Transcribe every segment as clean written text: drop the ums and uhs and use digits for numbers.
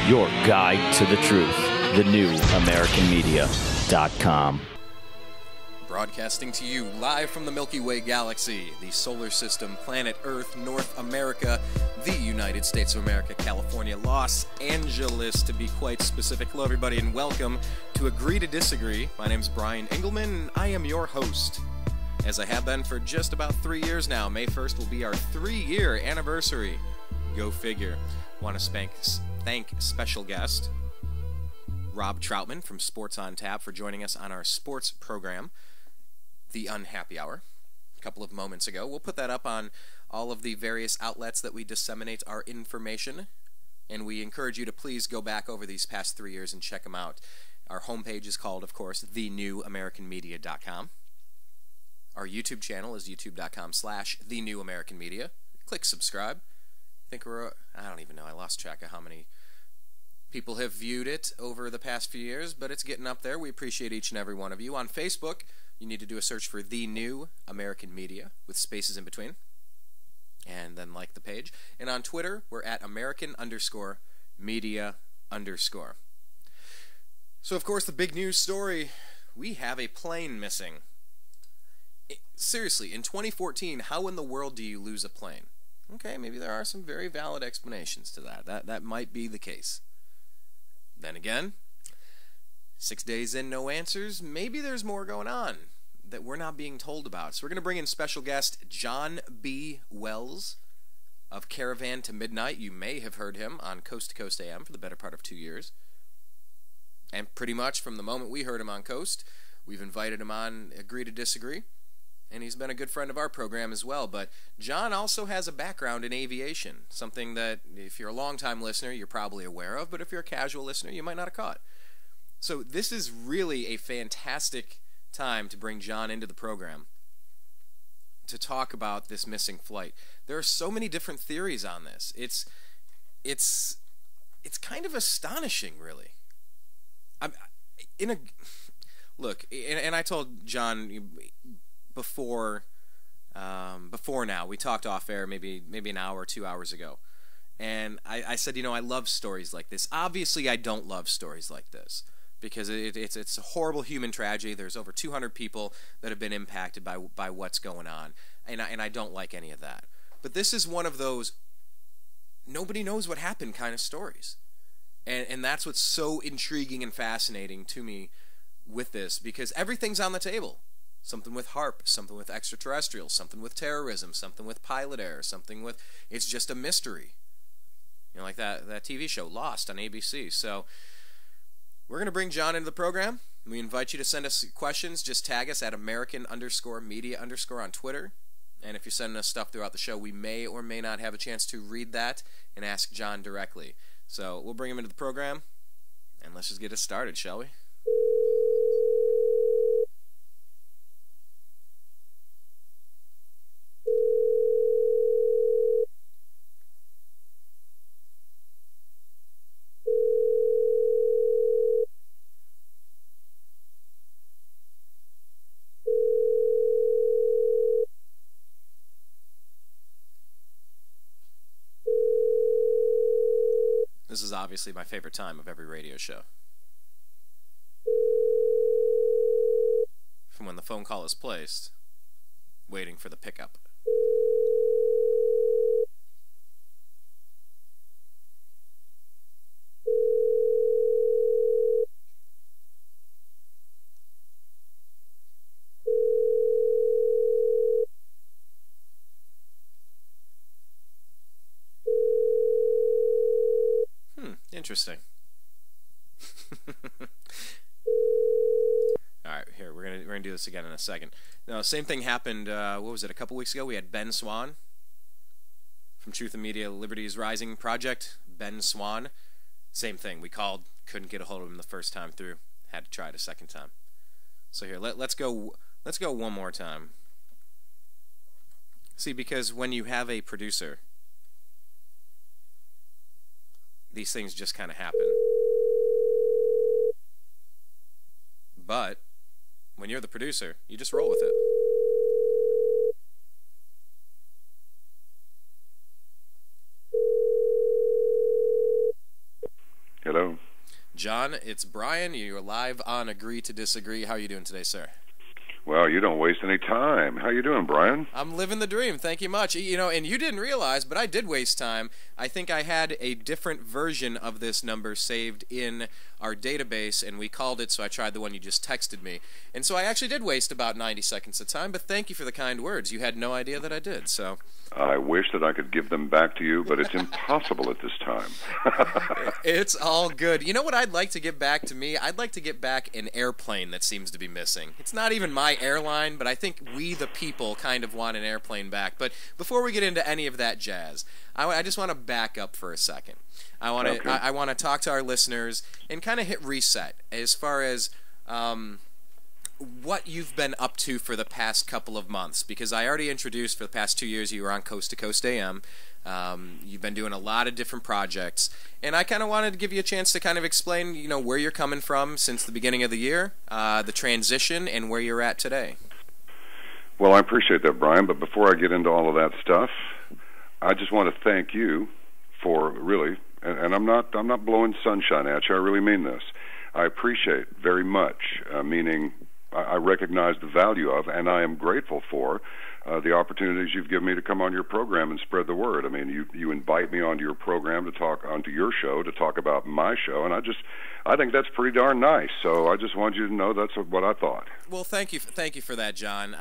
your guide to the truth. TheNewAmericanMedia.com. Broadcasting to you live from the Milky Way galaxy, the solar system, planet Earth, North America, the United States of America, California, Los Angeles, to be quite specific. Hello, everybody, and welcome to Agree to Disagree. My name is Brian Engelman, and I am your host, as I have been for just about 3 years now. May 1st will be our 3-year anniversary. Go figure. Want to thank special guest Rob Troutman from Sports on Tap for joining us on our sports program, The Unhappy Hour, a couple of moments ago. We'll put that up on all of the various outlets that we disseminate our information, and we encourage you to please go back over these past 3 years and check them out. Our homepage is called, of course, TheNewAmericanMedia.com. Our YouTube channel is youtube.com/TheNewAmericanMedia. Click subscribe. I think I don't even know, I lost track of how many people have viewed it over the past few years, but it's getting up there. We appreciate each and every one of you. On Facebook, you need to do a search for The New American Media with spaces in between, and then like the page. And on Twitter, we're at American_media_. So, of course, the big news story, we have a plane missing. Seriously, in 2014, how in the world do you lose a plane? Okay, maybe there are some very valid explanations to that. That might be the case. Then again, 6 days in, no answers. Maybe there's more going on that we're not being told about. So we're going to bring in special guest John B. Wells of Caravan to Midnight. You may have heard him on Coast to Coast AM for the better part of 2 years. And pretty much from the moment we heard him on Coast, we've invited him on Agree to Disagree. And he's been a good friend of our program as well. But John also has a background in aviation, something that if you're a long-time listener, you're probably aware of, but if you're a casual listener, you might not have caught. So this is really a fantastic time to bring John into the program to talk about this missing flight. There are so many different theories on this. It's kind of astonishing, really. Look, and I told John before now, we talked off air maybe an hour or 2 hours ago, and I said, I love stories like this. Obviously I don't love stories like this because it's a horrible human tragedy. There's over 200 people that have been impacted by what's going on, and I don't like any of that. But this is one of those nobody knows what happened kind of stories, and that's what's so intriguing and fascinating to me with this, because everything's on the table. Something with HARP, something with extraterrestrials, something with terrorism, something with pilot error, something with... It's just a mystery. Like that TV show, Lost, on ABC. So, we're going to bring John into the program. We invite you to send us questions. Just tag us at American_media_ on Twitter. And if you're sending us stuff throughout the show, we may or may not have a chance to read that and ask John directly. So, we'll bring him into the program, and let's just get it started, shall we? This is obviously my favorite time of every radio show. From when the phone call is placed, waiting for the pickup. Interesting. All right, here we're gonna do this again in a second. Now, same thing happened. What was it? A couple weeks ago, we had Ben Swan from Truth and Media Liberties Rising Project. Ben Swan, same thing. We called, couldn't get a hold of him the first time through. Had to try it a second time. So here, let's go one more time. See, because when you have a producer, these things just kind of happen. But when you're the producer, you just roll with it. John, it's Brian. You're live on Agree to Disagree. How are you doing today, sir? Well, you don't waste any time. How you doing, Brian? I'm living the dream. Thank you much. You know, and you didn't realize, but I did waste time. I think I had a different version of this number saved in our database, and we called it, so I tried the one you just texted me. And so I actually did waste about 90 seconds of time, but thank you for the kind words. You had no idea that I did, so... I wish that I could give them back to you, but it's impossible at this time. It's all good. You know what I'd like to get back to me? I'd like to get back an airplane that seems to be missing. It's not even my airline, but I think we the people kind of want an airplane back. But before we get into any of that jazz, I just want to back up for a second. I want to talk to our listeners and kind of hit reset as far as what you've been up to for the past couple of months, because I already introduced for the past 2 years you were on Coast to Coast AM. You've been doing a lot of different projects, and I kind of wanted to give you a chance to kind of explain, you know, where you're coming from since the beginning of the year, the transition, and where you're at today. Well, I appreciate that, Brian, but before I get into all of that stuff, I just want to thank you for really, and I'm not blowing sunshine at you, I really mean this. I appreciate very much, meaning I recognize the value of, and I am grateful for, the opportunities you've given me to come on your program and spread the word. I mean, you invite me onto your program to talk, onto your show to talk about my show, and I think that's pretty darn nice. So I just want you to know that's what I thought. Well, thank you for that, John.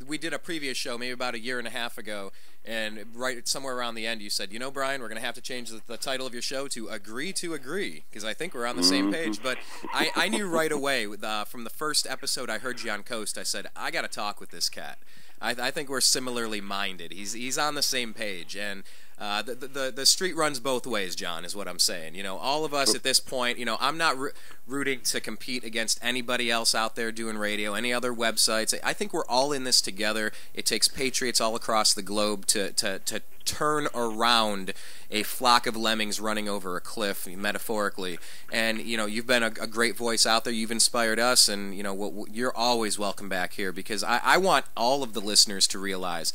We did a previous show maybe about a year and a half ago, and right somewhere around the end you said, you know, Brian, we're going to have to change the title of your show to Agree to Agree, because I think we're on the same page. But I knew right away from the first episode I heard you on Coast, I said, I got to talk with this cat. I think we're similarly minded. He's on the same page, and the street runs both ways, John, is what I'm saying. You know, all of us at this point, you know, I'm not rooting to compete against anybody else out there doing radio, any other websites. I think we're all in this together. It takes patriots all across the globe to turn around a flock of lemmings running over a cliff, metaphorically. And, you know, you've been a great voice out there. You've inspired us, and, you know, you're always welcome back here, because I want all of the listeners to realize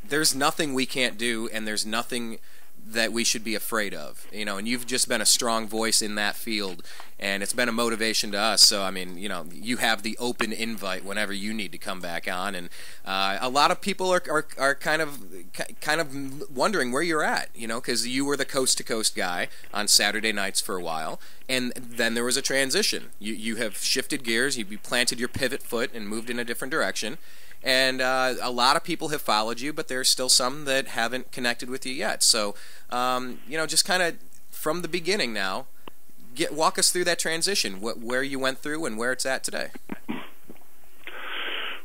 there's nothing we can't do, and there's nothing that we should be afraid of, you know, and you've just been a strong voice in that field, and it's been a motivation to us. So, I mean, you know, you have the open invite whenever you need to come back on, and a lot of people are kind of wondering where you're at, you know, because you were the Coast to Coast guy on Saturday nights for a while, and then there was a transition. You have shifted gears, you planted your pivot foot and moved in a different direction. And a lot of people have followed you, but there's still some that haven't connected with you yet. So, you know, just kind of from the beginning now, walk us through that transition, where you went through and where it's at today.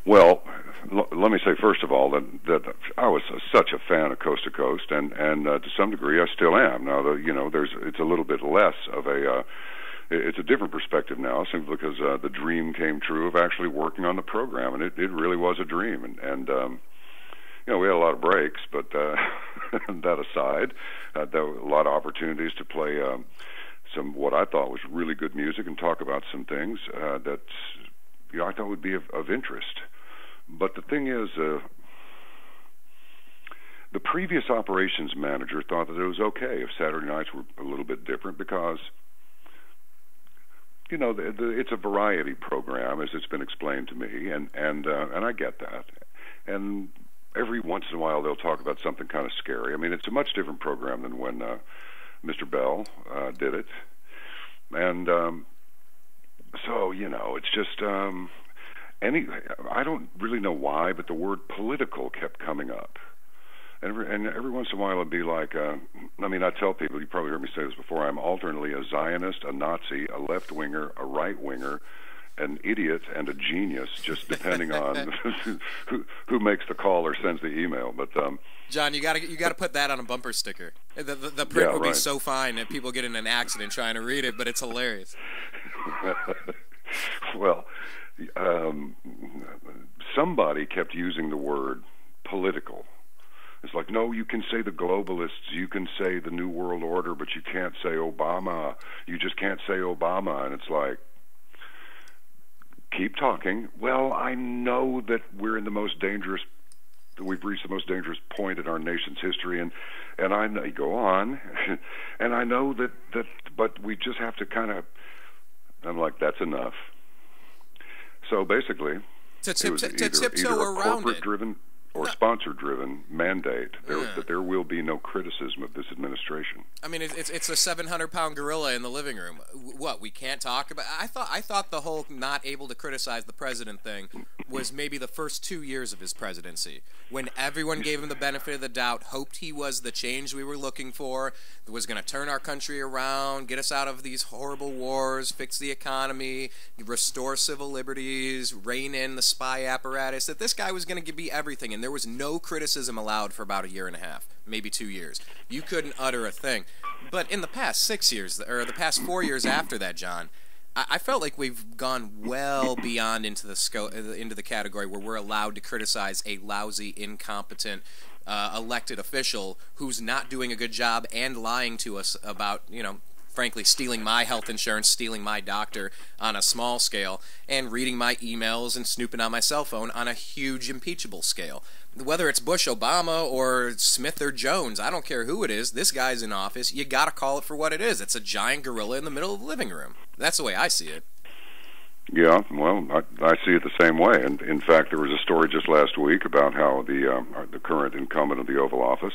Well, let me say first of all that I was such a fan of Coast to Coast, and to some degree I still am. Now, you know, it's a little bit less of a it's a different perspective now, simply because the dream came true of actually working on the program, and it really was a dream. And you know, we had a lot of breaks, but that aside, there were a lot of opportunities to play some what I thought was really good music and talk about some things that, you know, I thought would be of interest. But the thing is, the previous operations manager thought that it was okay if Saturday nights were a little bit different, because, you know, it's a variety program, as it's been explained to me, and I get that. And every once in a while they'll talk about something kind of scary. I mean, it's a much different program than when Mr. Bell did it. And so, you know, it's just I don't really know why, but the word political kept coming up. And every once in a while it'd be like, I mean, I tell people, you probably heard me say this before, I'm alternately a Zionist, a Nazi, a left-winger, a right-winger, an idiot, and a genius, just depending on who makes the call or sends the email. But John, you gotta put that on a bumper sticker. The print would be so fine that people get in an accident trying to read it, but it's hilarious. Well, somebody kept using the word political. It's like, no, you can say the globalists, you can say the New World Order, but you can't say Obama. You just can't say Obama. And it's like, keep talking. Well, I know that we're in the most dangerous we've reached the most dangerous point in our nation's history, and I know, you go on, and I know that but we just have to kind of. I'm like, that's enough. So basically, it was either a corporate-driven or sponsor-driven mandate that there will be no criticism of this administration. I mean, it's a 700-pound gorilla in the living room. What, we can't talk about? I thought the whole not able to criticize the president thing was maybe the first 2 years of his presidency, when everyone gave him the benefit of the doubt, hoped he was the change we were looking for, that was going to turn our country around, get us out of these horrible wars, fix the economy, restore civil liberties, rein in the spy apparatus, that this guy was going to be everything. And there was no criticism allowed for about a year and a half, maybe 2 years. You couldn't utter a thing. But in the past 6 years, or the past 4 years after that, John, I felt like we've gone well beyond into the category where we're allowed to criticize a lousy, incompetent elected official who's not doing a good job and lying to us about, frankly, stealing my health insurance, stealing my doctor on a small scale, and reading my emails and snooping on my cell phone on a huge impeachable scale. Whether it's Bush, Obama, or Smith or Jones, I don't care who it is, this guy's in office, you gotta call it for what it is. It's a giant gorilla in the middle of the living room. That's the way I see it. Yeah, well, I see it the same way. And in fact, there was a story just last week about how the current incumbent of the Oval Office,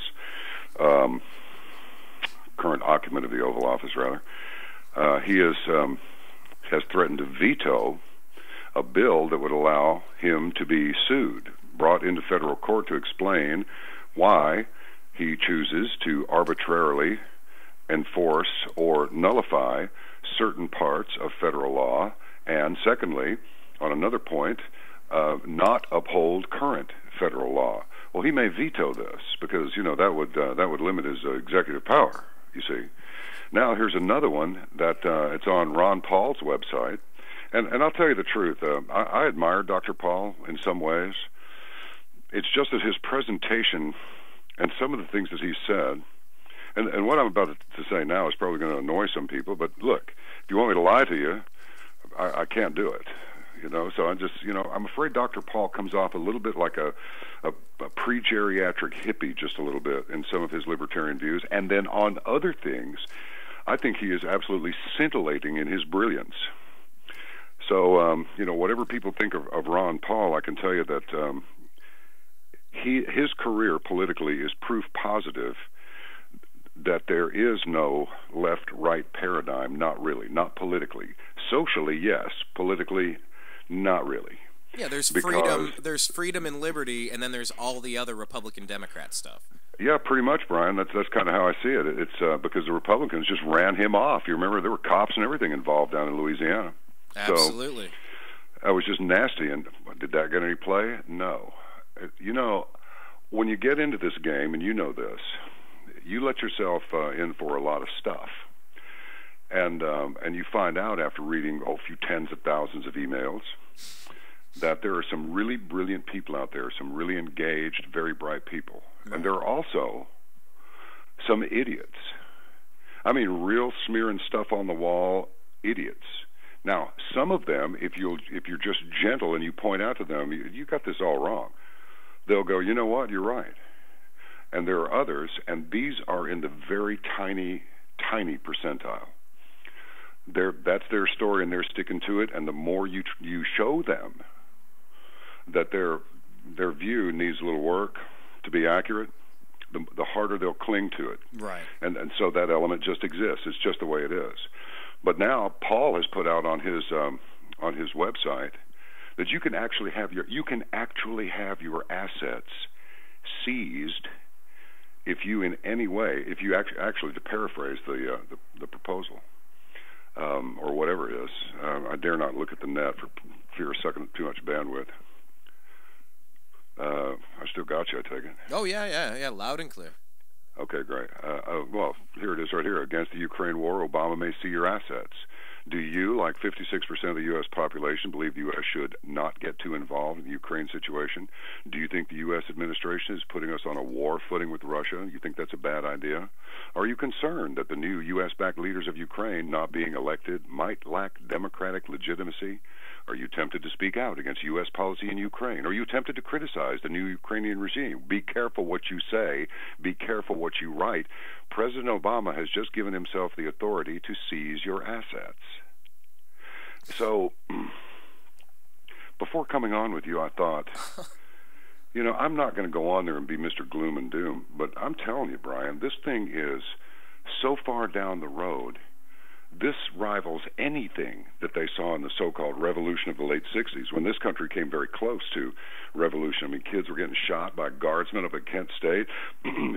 current occupant of the Oval Office, rather, he has threatened to veto a bill that would allow him to be sued, brought into federal court to explain why he chooses to arbitrarily enforce or nullify certain parts of federal law, and secondly, on another point, not uphold current federal law. Well, he may veto this because that would limit his executive power. You see. Now here's another one that it's on Ron Paul's website, and I'll tell you the truth. I admire Dr. Paul in some ways. It's just that his presentation and some of the things that he said, and what I'm about to say now is probably going to annoy some people, but look, if you want me to lie to you, I can't do it. So I'm just, I'm afraid Dr. Paul comes off a little bit like a pre-geriatric hippie, just a little bit, in some of his libertarian views. And then on other things, I think he is absolutely scintillating in his brilliance. So, whatever people think of Ron Paul, I can tell you that his career politically is proof positive that there is no left-right paradigm, not really, not politically. Socially, yes. Politically, not really. Yeah, there's freedom and liberty, and then there's all the other Republican Democrat stuff. Yeah, pretty much, Brian. That's kind of how I see it. It's because the Republicans just ran him off. You remember there were cops and everything involved down in Louisiana. Absolutely. So, that was just nasty. And did that get any play? No. When you get into this game, and you know this, you let yourself in for a lot of stuff. And you find out after reading a few tens of thousands of emails that there are some really brilliant people out there, some really engaged, very bright people. Right. And there are also some idiots. I mean, real smearing stuff on the wall idiots. Now, some of them, if you're just gentle and you point out to them, you got this all wrong, they'll go, you know what, you're right. And there are others, and these are in the very tiny, tiny percentile. That's their story, and they're sticking to it. And the more you show them that their view needs a little work to be accurate, the harder they'll cling to it. Right. And so that element just exists. It's just the way it is. But now Paul has put out on his website that you can actually have your assets seized if you in any way, if you actually, to paraphrase the proposal, or whatever it is, I dare not look at the net for fear of sucking too much bandwidth. I still got you, I take it. Oh, yeah, loud and clear. Okay, great. Well, here it is right here. Against the Ukraine war, Obama may see your assets. Do you, like 56% of the U.S. population, believe the U.S. should not get too involved in the Ukraine situation? Do you think the U.S. administration is putting us on a war footing with Russia? You think that's a bad idea? Are you concerned that the new U.S.-backed leaders of Ukraine not being elected might lack democratic legitimacy? Are you tempted to speak out against U.S. policy in Ukraine? Are you tempted to criticize the new Ukrainian regime? Be careful what you say. Be careful what you write. President Obama has just given himself the authority to seize your assets. So, before coming on with you, I thought, I'm not going to go on there and be Mr. Gloom and Doom, but I'm telling you, Brian, this thing is so far down the road. This rivals anything that they saw in the so-called revolution of the late 60s, when this country came very close to revolution. I mean, kids were getting shot by guardsmen up at Kent State,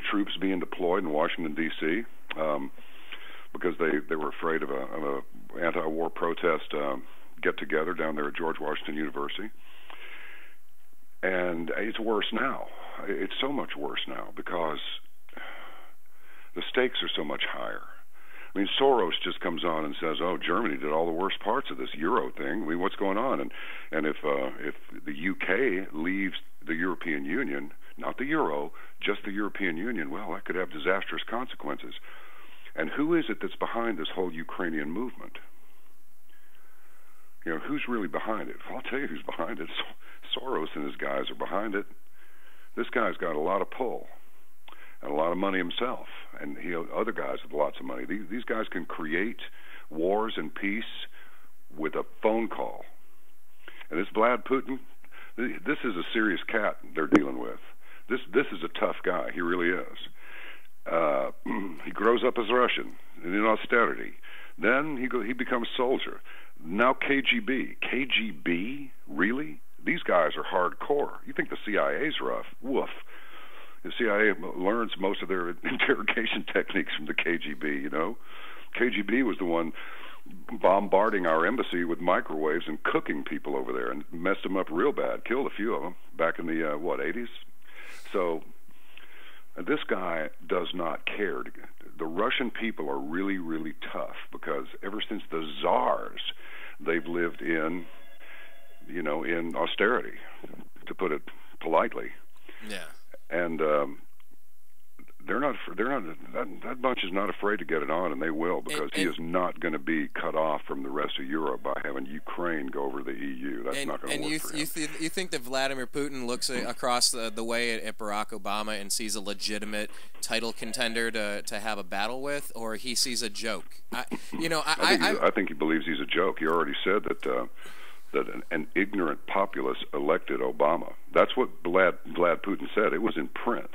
troops being deployed in Washington, D.C., because they were afraid of a anti-war protest get-together down there at George Washington University. And it's worse now. It's so much worse now because the stakes are so much higher. I mean, Soros just comes on and says, "Oh, Germany did all the worst parts of this Euro thing. I mean, what's going on?" And if the UK leaves the European Union, not the Euro, just the European Union, well, that could have disastrous consequences. And who is it that's behind this whole Ukrainian movement? Who's really behind it? I'll tell you who's behind it. Soros and his guys are behind it. This guy's got a lot of pull and a lot of money himself, and other guys with lots of money. These guys can create wars and peace with a phone call. And this Vlad Putin, this is a serious cat they're dealing with. This is a tough guy. He really is. He grows up as Russian in austerity. Then he becomes soldier. Now KGB. KGB? Really? These guys are hardcore. You think the CIA's rough? Woof. The CIA learns most of their interrogation techniques from the KGB, KGB was the one bombarding our embassy with microwaves and cooking people over there and messed them up real bad, killed a few of them back in the, 80s? So this guy does not care. The Russian people are really, really tough because ever since the czars, they've lived in austerity, to put it politely. Yeah. And that bunch is not afraid to get it on, and they will, because he is not going to be cut off from the rest of Europe by having Ukraine go over to the EU. That's not going to work for him. You think that Vladimir Putin looks across the way at Barack Obama and sees a legitimate title contender to have a battle with, or he sees a joke? I think he believes he's a joke. He already said that an ignorant populace elected Obama. That's what Vlad Putin said. It was in print.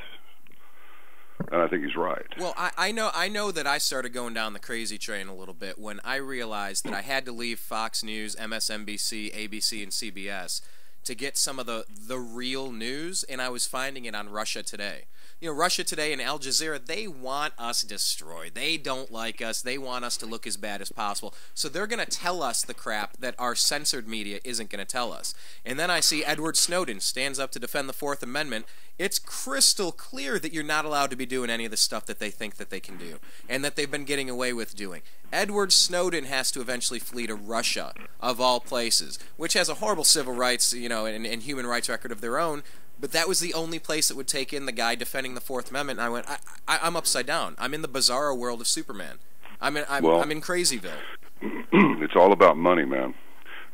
And I think he's right. Well, I know that I started going down the crazy train a little bit when I realized that I had to leave Fox News, MSNBC, ABC, and CBS to get some of the real news, and I was finding it on Russia Today. Russia Today and Al Jazeera, they want us destroyed. They don't like us. They want us to look as bad as possible. So they're going to tell us the crap that our censored media isn't going to tell us. And then I see Edward Snowden stands up to defend the Fourth Amendment. It's crystal clear that you're not allowed to be doing any of the stuff that they think that they can do and that they've been getting away with doing. Edward Snowden has to eventually flee to Russia, of all places, which has a horrible civil rights, and human rights record of their own. But that was the only place that would take in the guy defending the Fourth Amendment. And I went, I'm upside down. I'm in the bizarro world of Superman. I'm in Crazyville. It's all about money, man.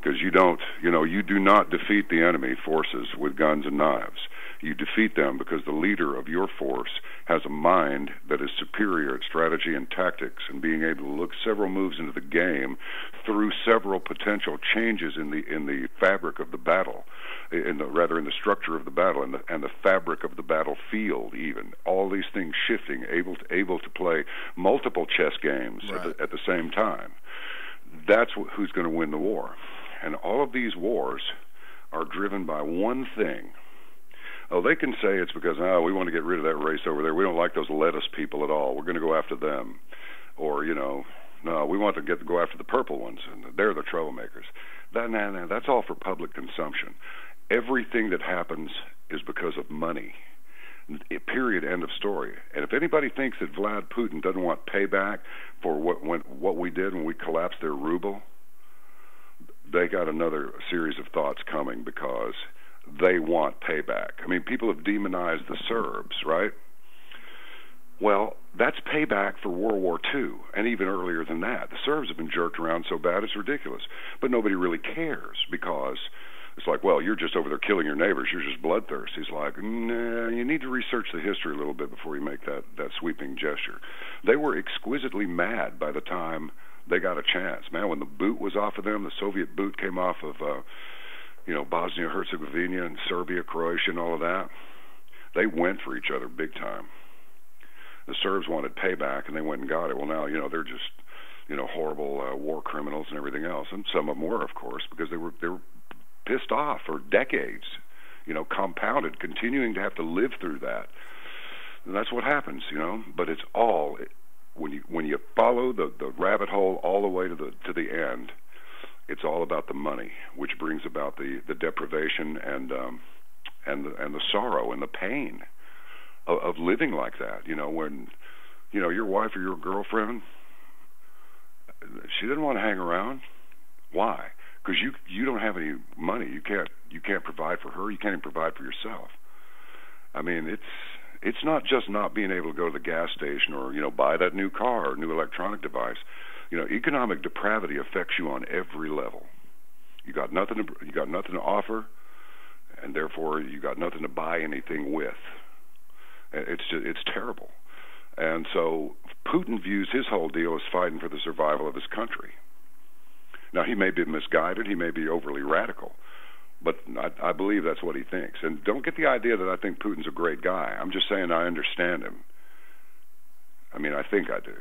Because you do not defeat the enemy forces with guns and knives. You defeat them because the leader of your force has a mind that is superior at strategy and tactics, and being able to look several moves into the game through several potential changes in the fabric of the battle, in the structure of the battle and the fabric of the battlefield. Even all these things shifting, able to play multiple chess games at the same time. That's who's going to win the war. And all of these wars are driven by one thing. Oh, they can say it's because, we want to get rid of that race over there. We don't like those lettuce people at all. We're going to go after them. Or, no, we want to go after the purple ones, and they're the troublemakers. That's all for public consumption. Everything that happens is because of money. Period. End of story. And if anybody thinks that Vlad Putin doesn't want payback for what we did when we collapsed their ruble, they got another series of thoughts coming, because they want payback. I mean, people have demonized the Serbs, right? Well, that's payback for World War II, and even earlier than that. The Serbs have been jerked around so bad it's ridiculous. But nobody really cares because it's like, well, you're just over there killing your neighbors. You're just bloodthirsty. He's like, nah, you need to research the history a little bit before you make that sweeping gesture. They were exquisitely mad by the time they got a chance. Man, when the boot was off of them, the Soviet boot came off of, Bosnia-Herzegovina and Serbia, Croatia, and all of that, they went for each other big time. The Serbs wanted payback, and they went and got it. Well, now, they're just, horrible war criminals and everything else. And some of them were, of course, because they were pissed off for decades, compounded, continuing to have to live through that. And that's what happens, But it's all, when you follow the rabbit hole all the way to the end, it's all about the money, which brings about the deprivation and the sorrow and the pain of living like that. When your wife or your girlfriend, she didn't want to hang around. Why? Because you don't have any money. You can't provide for her. You can't even provide for yourself. I mean, it's not just not being able to go to the gas station or buy that new car or new electronic device. Economic depravity affects you on every level. You got nothing to offer, and therefore you got nothing to buy anything with. It's terrible. And so Putin views his whole deal as fighting for the survival of his country. Now, he may be misguided, he may be overly radical, but I believe that's what he thinks. And don't get the idea that I think Putin's a great guy. I'm just saying I understand him. I mean, I think I do.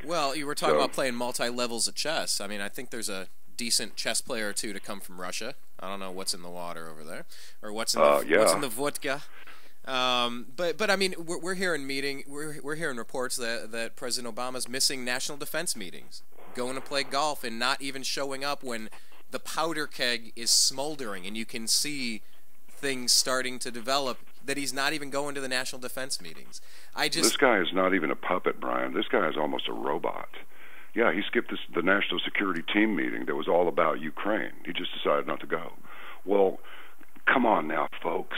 Well, you were talking about playing multi-levels of chess. I mean, I think there's a decent chess player or two to come from Russia. I don't know what's in the water over there, or what's in the vodka. But I mean, we're hearing reports that President Obama's missing national defense meetings, going to play golf and not even showing up when the powder keg is smoldering and you can see things starting to develop. That he's not even going to the national defense meetings. This guy is not even a puppet, Brian. This guy is almost a robot. Yeah, he skipped the national security team meeting that was all about Ukraine. He just decided not to go. Well, come on now, folks.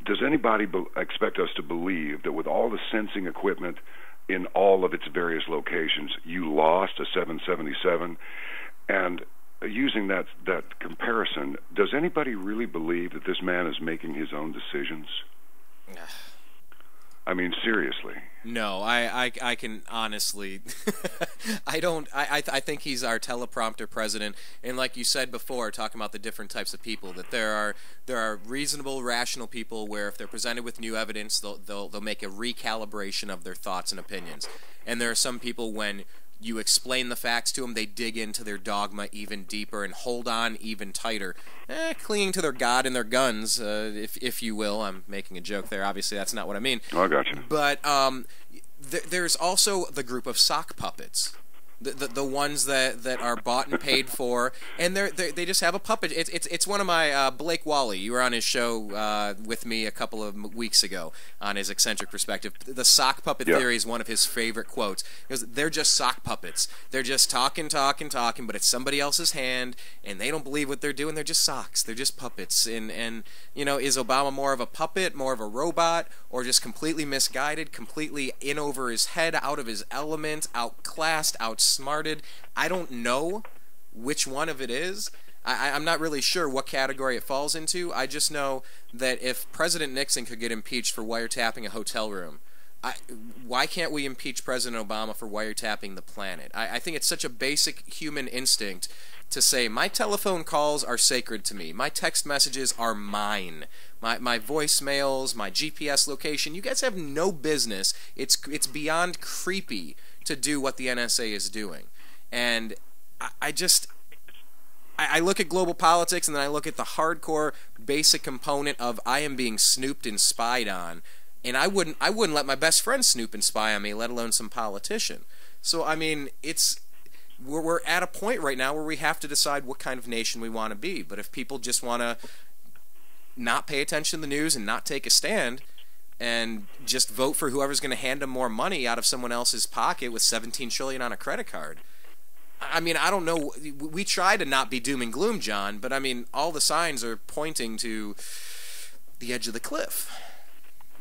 Does anybody expect us to believe that with all the sensing equipment in all of its various locations, you lost a 777? And using that comparison, does anybody really believe that this man is making his own decisions? I mean, seriously. No, I can honestly, I think he's our teleprompter president, and like you said before, talking about the different types of people, that there are reasonable, rational people where if they're presented with new evidence, they'll make a recalibration of their thoughts and opinions, and there are some people when you explain the facts to them, they dig into their dogma even deeper and hold on even tighter, clinging to their God and their guns, if you will. I'm making a joke there. Obviously, that's not what I mean. Oh, I got you. But there's also the group of sock puppets. The ones that are bought and paid for, and they just have a puppet. It's one of my Blake Wally. You were on his show with me a couple of weeks ago on his eccentric perspective. The sock puppet theory is one of his favorite quotes. Because they're just sock puppets. They're just talking, but it's somebody else's hand, and they don't believe what they're doing. They're just socks. They're just puppets. And is Obama more of a puppet, more of a robot, or just completely misguided, completely in over his head, out of his element, outclassed, outsmarted? I don't know which one of it is. I'm not really sure what category it falls into. I just know that if President Nixon could get impeached for wiretapping a hotel room, why can't we impeach President Obama for wiretapping the planet? I think it's such a basic human instinct to say, my telephone calls are sacred to me. My text messages are mine. My voicemails, my GPS location. You guys have no business. It's beyond creepy to do what the NSA is doing. And I look at global politics, and then I look at the hardcore basic component of I am being snooped and spied on, and I wouldn't let my best friend snoop and spy on me, let alone some politician. So I mean, we're at a point right now where we have to decide what kind of nation we want to be. But if people just want to not pay attention to the news and not take a stand and just vote for whoever's going to hand them more money out of someone else's pocket with $17 trillion on a credit card, I mean, I don't know. We try to not be doom and gloom, John, but I mean, all the signs are pointing to the edge of the cliff.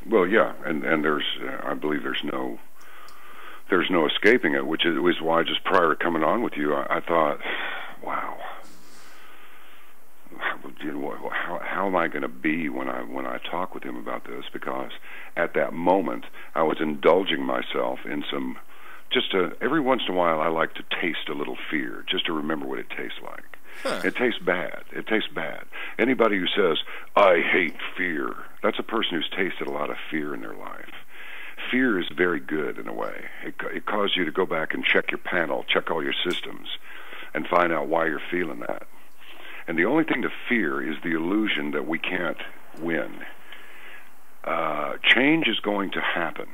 Well, yeah, and there's I believe there's no escaping it, which is why just prior to coming on with you, I thought, wow, how am I going to be when I talk with him about this? Because at that moment, I was indulging myself in some, every once in a while, I like to taste a little fear, just to remember what it tastes like. Huh. It tastes bad. It tastes bad. Anybody who says, I hate fear, that's a person who's tasted a lot of fear in their life. Fear is very good in a way. It causes you to go back and check your panel, check all your systems, and find out why you're feeling that. And the only thing to fear is the illusion that we can't win. Change is going to happen,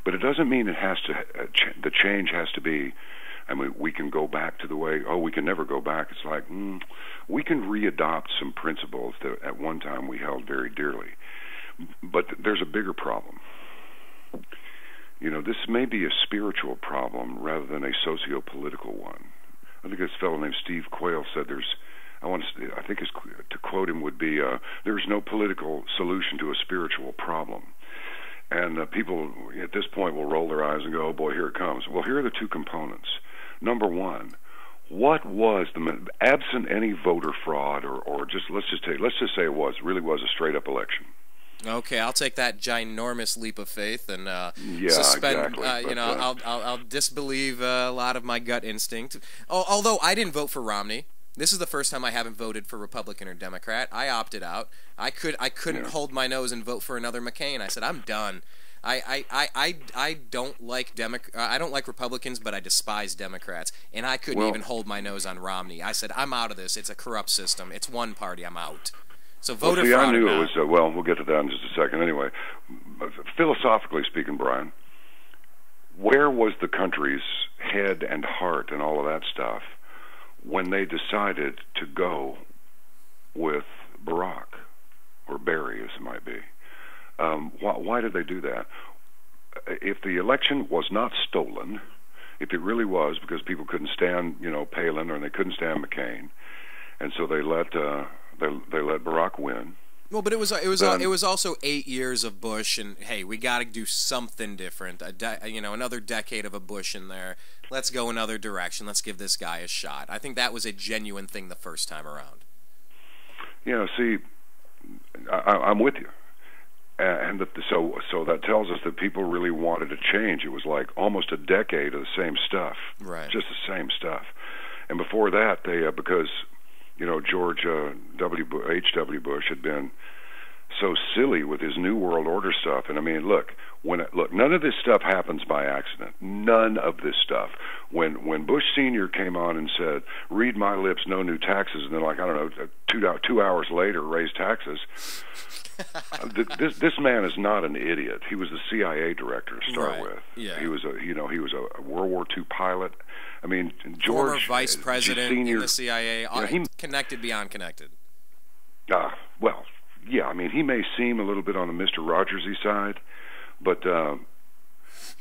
but it doesn't mean it has to. The change has to be. I mean, we can go back to the way. Oh, we can never go back. It's like we can readopt some principles that at one time we held very dearly. But there's a bigger problem. You know, this may be a spiritual problem rather than a socio-political one. I think this fellow named Steve Quayle said I think to quote him would be, there's no political solution to a spiritual problem. And people at this point will roll their eyes and go, oh boy, here it comes. Well, here are the two components. Number one, what was absent any voter fraud or just let's just say it really was a straight up election. Okay, I'll take that ginormous leap of faith and suspend. Exactly. I'll disbelieve a lot of my gut instinct. Although I didn't vote for Romney. This is the first time I haven't voted for Republican or Democrat. I opted out. I couldn't hold my nose and vote for another McCain. I said I'm done. I don't like I don't like Republicans, but I despise Democrats, and I couldn't even hold my nose on Romney. I said I'm out of this. It's a corrupt system. It's one party. I'm out. So voter fraud. I knew it was. We'll get to that in just a second. Anyway, philosophically speaking, Brian, where was the country's head and heart and all of that stuff when they decided to go with Barack or Barry, as it might be? Why did they do that? If the election was not stolen, if it really was because people couldn't stand, Palin, or they couldn't stand McCain, and so they let Barack win. Well, but it was also 8 years of Bush, and hey, we got to do something different. Another decade of a Bush in there. Let's go another direction. Let's give this guy a shot. I think that was a genuine thing the first time around. Yeah, see, I'm with you. And so that tells us that people really wanted to change. It was like almost a decade of the same stuff, right? Just the same stuff. And before that, they because George H.W. Bush had been so silly with his New World Order stuff. And I mean, look, none of this stuff happens by accident. None of this stuff. When Bush Sr. came on and said, "Read my lips, no new taxes," and then, like, I don't know, 2 hours later, raised taxes. This man is not an idiot. He was the CIA director to start with. Yeah. He was a World War II pilot. I mean, George, former vice president Senior, in the CIA, connected beyond connected. Well, yeah. I mean, he may seem a little bit on the Mr. Rogersy side, but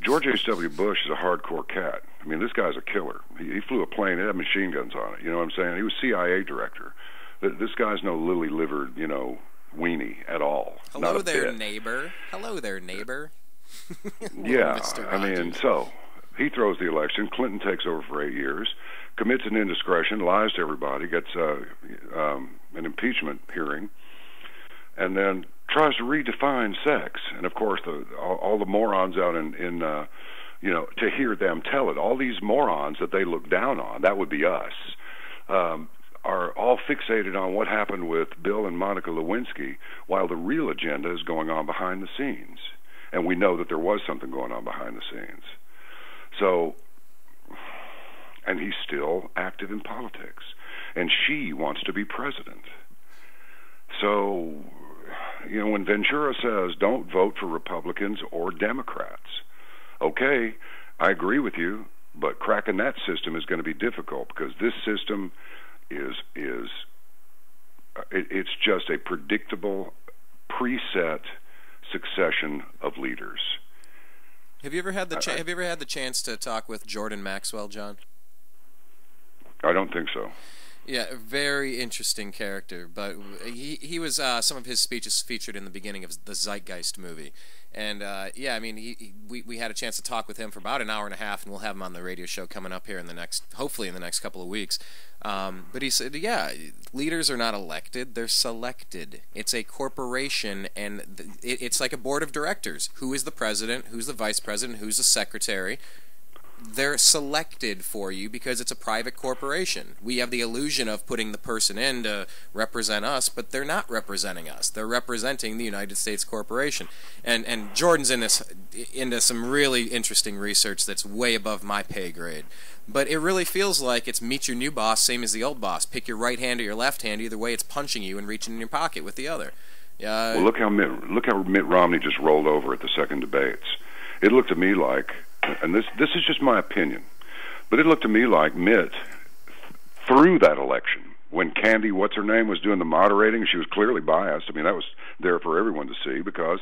George H.W. Bush is a hardcore cat. I mean, this guy's a killer. He flew a plane. It had machine guns on it. You know what I'm saying? He was CIA director. This guy's no lily-livered, weenie at all. Hello there, neighbor. Hello there, neighbor. Yeah, I mean, so he throws the election. Clinton takes over for 8 years, commits an indiscretion, lies to everybody, gets an impeachment hearing, and then tries to redefine sex. And of course, all the morons out in to hear them tell it, all these morons that they look down on, that would be us, are all fixated on what happened with Bill and Monica Lewinsky, while the real agenda is going on behind the scenes. And we know that there was something going on behind the scenes. So, and he's still active in politics. And she wants to be president. So, when Ventura says, don't vote for Republicans or Democrats, okay, I agree with you, but cracking that system is going to be difficult, because this system it's just a predictable, preset succession of leaders. Have you ever had the chance to talk with Jordan Maxwell, John? I don't think so. Yeah, very interesting character, but he was some of his speeches featured in the beginning of the Zeitgeist movie, And yeah, I mean, we had a chance to talk with him for about an hour and a half, and we'll have him on the radio show coming up here in the next, hopefully in the next couple of weeks. But he said, yeah, leaders are not elected, they're selected. It's a corporation, and it's like a board of directors. Who is the president, who's the vice president, who's the secretary? They're selected for you because it's a private corporation. We have the illusion of putting the person in to represent us, but they're not representing us. They're representing the United States corporation. And Jordan's into some really interesting research that's way above my pay grade. But it really feels like it's meet your new boss, same as the old boss. Pick your right hand or your left hand. Either way, it's punching you and reaching in your pocket with the other. Well, look how Mitt Romney just rolled over at the second debates. It looked to me like, and this is just my opinion, but it looked to me like Mitt, through that election, when Candy, what's her name, was doing the moderating, she was clearly biased. I mean, that was there for everyone to see, because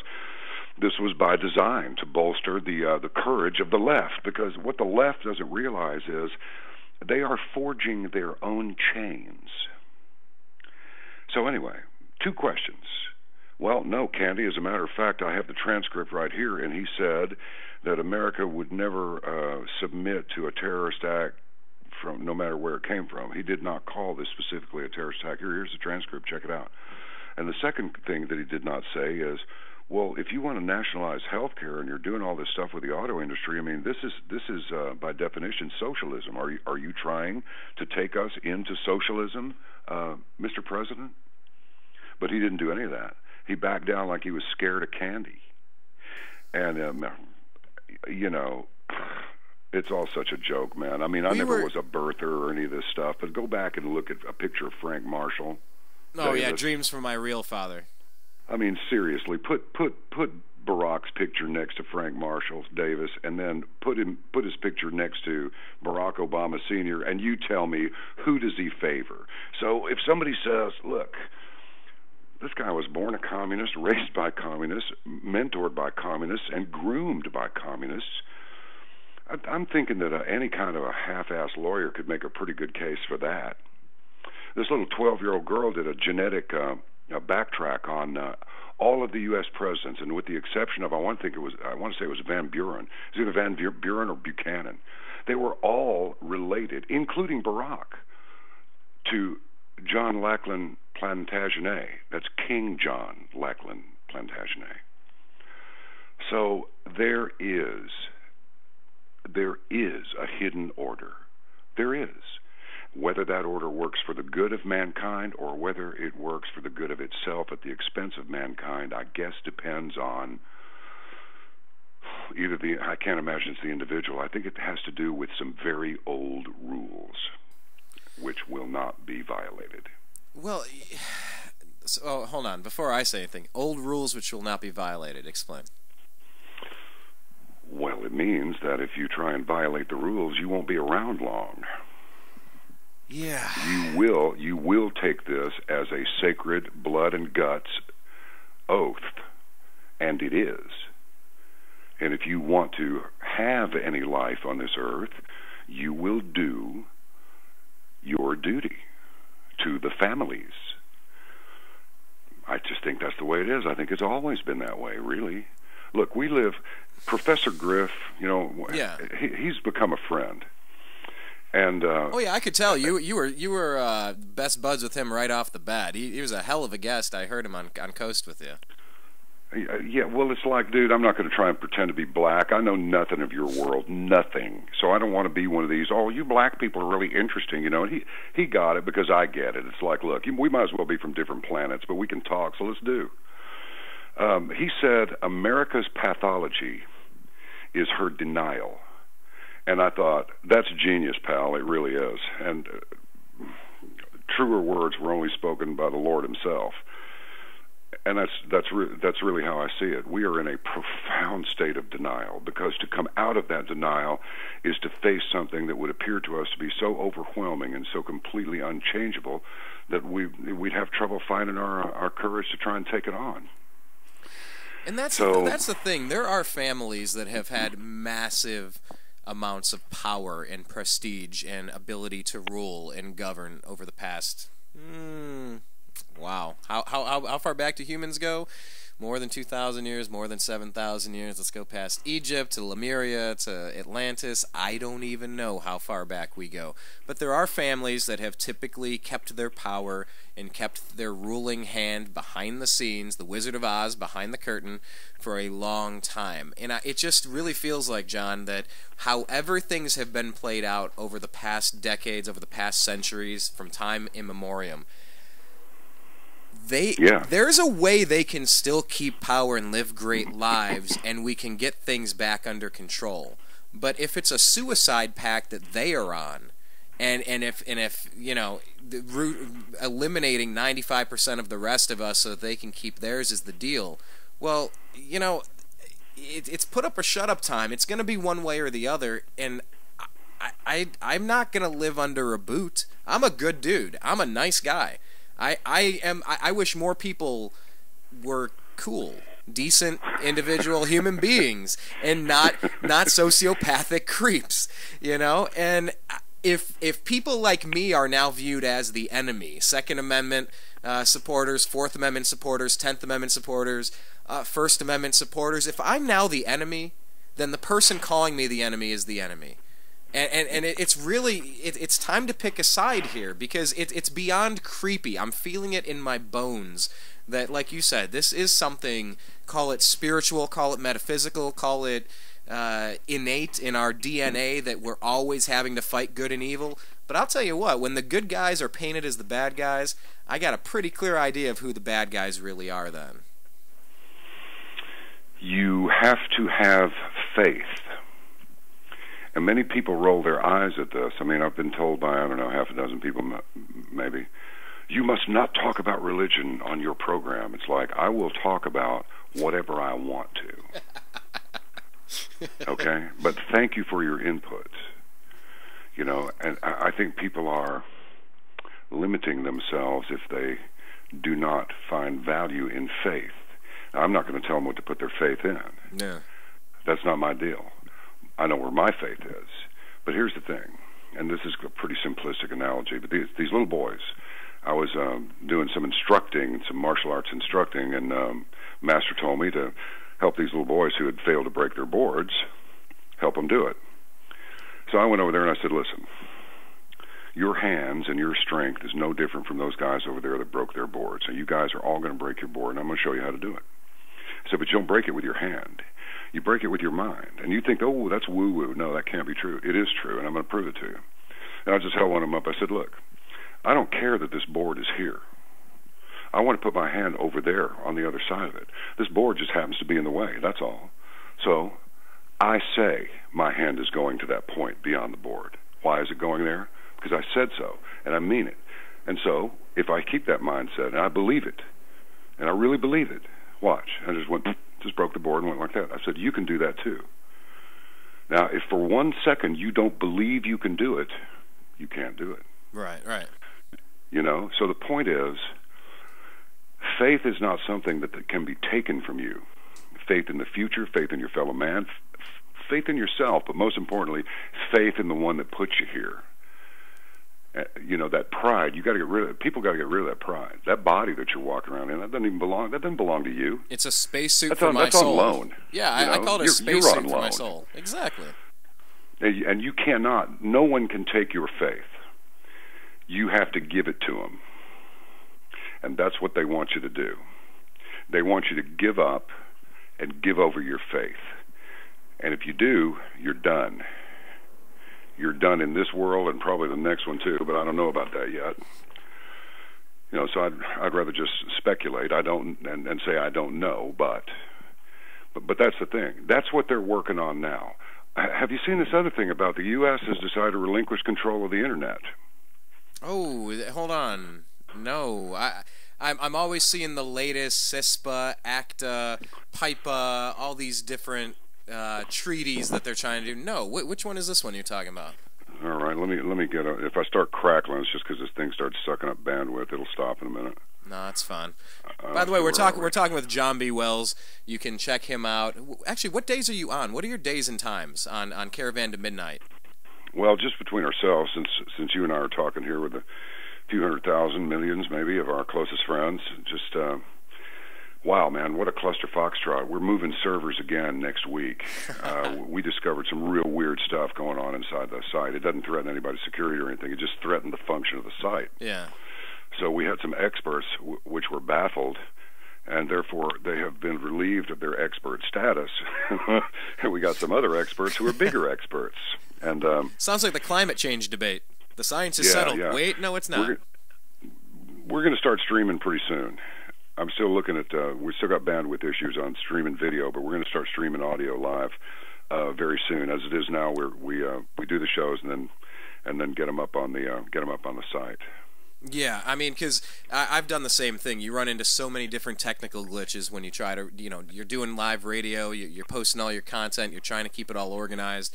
this was by design to bolster the courage of the left, because what the left doesn't realize is they are forging their own chains. So anyway, 2 questions. Well, no, Candy, as a matter of fact, I have the transcript right here, and he said that America would never submit to a terrorist act from no matter where it came from. He did not call this specifically a terrorist attack. Here's the transcript. Check it out. And the second thing that he did not say is, well, if you want to nationalize health care and you're doing all this stuff with the auto industry, I mean, this is by definition socialism. Are you trying to take us into socialism, Mr. President? But he didn't do any of that. He backed down like he was scared of Candy. And, you know, it's all such a joke, man. I mean, I never was a birther or any of this stuff, but go back and look at a picture of Frank Marshall. Oh, yeah, Dreams from My Real Father. I mean, seriously, put Barack's picture next to Frank Marshall Davis, and then put his picture next to Barack Obama Sr., and you tell me, who does he favor? So if somebody says, look, this guy was born a communist, raised by communists, mentored by communists, and groomed by communists, I'm thinking that any kind of a half-ass lawyer could make a pretty good case for that. This little 12-year-old girl did a genetic backtrack on all of the U.S. presidents, and with the exception of, I want to say it was Van Buren. It was either Van Buren or Buchanan. They were all related, including Barack, to John Lackland Plantagenet. That's King John Lackland Plantagenet. So there is a hidden order. There is. Whether that order works for the good of mankind or whether it works for the good of itself at the expense of mankind, I guess depends on either I can't imagine it's the individual. I think it has to do with some very old rules which will not be violated. Well, so, hold on. Before I say anything, old rules which will not be violated. Explain. Well, it means that if you try and violate the rules, you won't be around long. Yeah. You will take this as a sacred blood and guts oath, and it is. And if you want to have any life on this earth, you will do your duty to the families. I just think that's the way it is. I think it's always been that way, really. Look, we live, Professor Griff, you know, yeah. He's become a friend. And oh yeah, I could tell you were best buds with him right off the bat. He was a hell of a guest. I heard him on Coast with you. Yeah, well, it's like, dude, I'm not going to try and pretend to be black. I know nothing of your world, nothing. So I don't want to be one of these, oh, you black people are really interesting, you know. And he got it because I get it. It's like, look, we might as well be from different planets, but we can talk, so let's do. He said America's pathology is her denial. And I thought, that's genius, pal. It really is. And truer words were only spoken by the Lord himself. And that's really how I see it. We are in a profound state of denial, because to come out of that denial is to face something that would appear to us to be so overwhelming and so completely unchangeable that we'd have trouble finding our courage to try and take it on. And that's the thing. There are families that have had massive amounts of power and prestige and ability to rule and govern over the past. Wow. How far back do humans go? more than 2,000 years, more than 7,000 years. Let's go past Egypt to Lemuria to Atlantis. I don't even know how far back we go. But there are families that have typically kept their power and kept their ruling hand behind the scenes, the Wizard of Oz behind the curtain, for a long time. And it just really feels like, John, that however things have been played out over the past decades, over the past centuries, from time immemorial, there's a way they can still keep power and live great lives, and we can get things back under control. But if it's a suicide pact that they are on, and if you know, eliminating 95% of the rest of us so that they can keep theirs is the deal, well, you know, it's put up or shut up time. It's going to be one way or the other, and I'm not going to live under a boot. I'm a good dude. I'm a nice guy. I wish more people were cool, decent, individual human beings, and not sociopathic creeps, you know. And if people like me are now viewed as the enemy, Second Amendment supporters, Fourth Amendment supporters, 10th Amendment supporters, First Amendment supporters, if I'm now the enemy, then the person calling me the enemy is the enemy. And it's really, it's time to pick a side here, because it's beyond creepy. I'm feeling it in my bones that, like you said, this is something, call it spiritual, call it metaphysical, call it innate in our DNA, that we're always having to fight good and evil. But I'll tell you what, when the good guys are painted as the bad guys, I got a pretty clear idea of who the bad guys really are then. You have to have faith. And many people roll their eyes at this. I mean, I've been told by, I don't know, half a dozen people maybe, you must not talk about religion on your program. It's like, I will talk about whatever I want to. Okay? But thank you for your input. You know, and I think people are limiting themselves if they do not find value in faith. Now, I'm not going to tell them what to put their faith in. No. That's not my deal. I know where my faith is. But here's the thing, and this is a pretty simplistic analogy, but these little boys, I was doing some instructing, some martial arts instructing, and Master told me to help these little boys who had failed to break their boards, help them do it. So I went over there and I said, listen, your hands and your strength is no different from those guys over there that broke their boards. And you guys are all going to break your board, and I'm going to show you how to do it. I said, but you don't break it with your hand. You break it with your mind. And you think, oh, that's woo-woo. No, that can't be true. It is true, and I'm going to prove it to you. And I just held one of them up. I said, look, I don't care that this board is here. I want to put my hand over there on the other side of it. This board just happens to be in the way, that's all. So I say my hand is going to that point beyond the board. Why is it going there? Because I said so, and I mean it. And so if I keep that mindset, and I believe it, and I really believe it, watch. I just broke the board and went like that. I said, you can do that too. Now, if for 1 second you don't believe you can do it, you can't do it. Right. You know, so the point is, faith is not something that can be taken from you. Faith in the future, faith in your fellow man, faith in yourself, but most importantly, faith in the one that put you here. You know, that pride, you got to get rid of. People got to get rid of that pride. That body that you're walking around in, that doesn't even belong. That doesn't belong to you. It's a spacesuit for my soul. That's on loan. Yeah, I call it a spacesuit for my soul. Exactly. And you cannot. No one can take your faith. You have to give it to them, and that's what they want you to do. They want you to give up and give over your faith. And if you do, you're done. You're done in this world and probably the next one too, but I don't know about that yet. You know, so I'd rather just speculate. I don't and say I don't know, but that's the thing. That's what they're working on now. Have you seen this other thing about the U.S. has decided to relinquish control of the internet? Oh, hold on. No, I'm always seeing the latest CISPA, ACTA, PIPA, all these different treaties that they're trying to do. No, which one is this one you're talking about? All right, let me get a, if I start crackling, it's just because this thing starts sucking up bandwidth. It'll stop in a minute. No, it's fine. By the way, we're talking with John B. Wells. You can check him out. Actually, what days are you on? What are your days and times on Caravan to Midnight? Well, just between ourselves, since you and I are talking here with a few 100,000, millions maybe of our closest friends, just Wow, man, what a cluster foxtrot. We're moving servers again next week. We discovered some real weird stuff going on inside the site. It doesn't threaten anybody's security or anything. It just threatened the function of the site. Yeah. So we had some experts which were baffled, and therefore they have been relieved of their expert status. And we got some other experts who are bigger experts. And sounds like the climate change debate. The science is settled. Yeah. Wait, no, it's not. We're going to start streaming pretty soon. I'm still looking at, we still got bandwidth issues on streaming video, but we're going to start streaming audio live very soon. As it is now, we do the shows and then get them up on the site. Yeah, I mean, because I've done the same thing. You run into so many different technical glitches when you try to, you're doing live radio, you're posting all your content, you're trying to keep it all organized.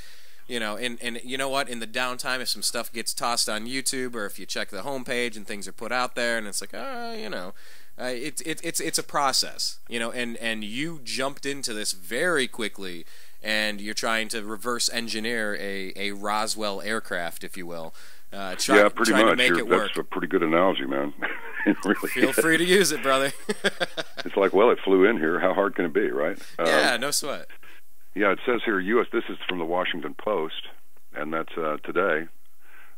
And you know what? In the downtime, if some stuff gets tossed on YouTube, or if you check the homepage and things are put out there, and it's like, it's a process, and you jumped into this very quickly, and you're trying to reverse engineer a Roswell aircraft, if you will. Pretty much. To make it work. That's a pretty good analogy, man. It really Feel free to use it, brother. It's like, well, it flew in here. How hard can it be, right? Yeah, no sweat. Yeah, it says here, this is from the Washington Post, and that's today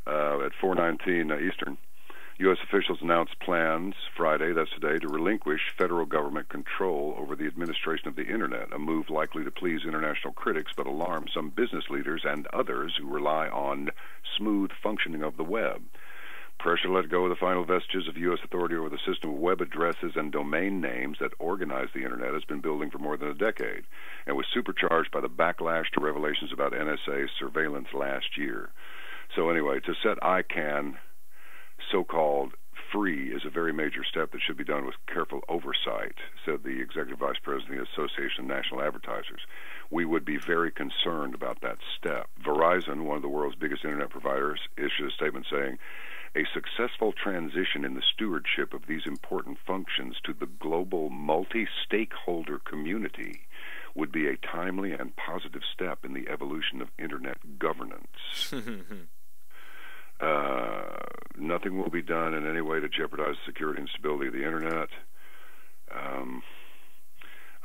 at 4:19 Eastern. U.S. officials announced plans Friday, that's today, to relinquish federal government control over the administration of the Internet, a move likely to please international critics but alarm some business leaders and others who rely on smooth functioning of the web. Pressure to let go of the final vestiges of U.S. authority over the system of web addresses and domain names that organize the Internet has been building for more than a decade, and was supercharged by the backlash to revelations about NSA surveillance last year. So anyway, to set ICANN so-called free is a very major step that should be done with careful oversight, said the Executive Vice President of the Association of National Advertisers. We would be very concerned about that step. Verizon, one of the world's biggest Internet providers, issued a statement saying, a successful transition in the stewardship of these important functions to the global multi-stakeholder community would be a timely and positive step in the evolution of Internet governance. Nothing will be done in any way to jeopardize the security and stability of the Internet.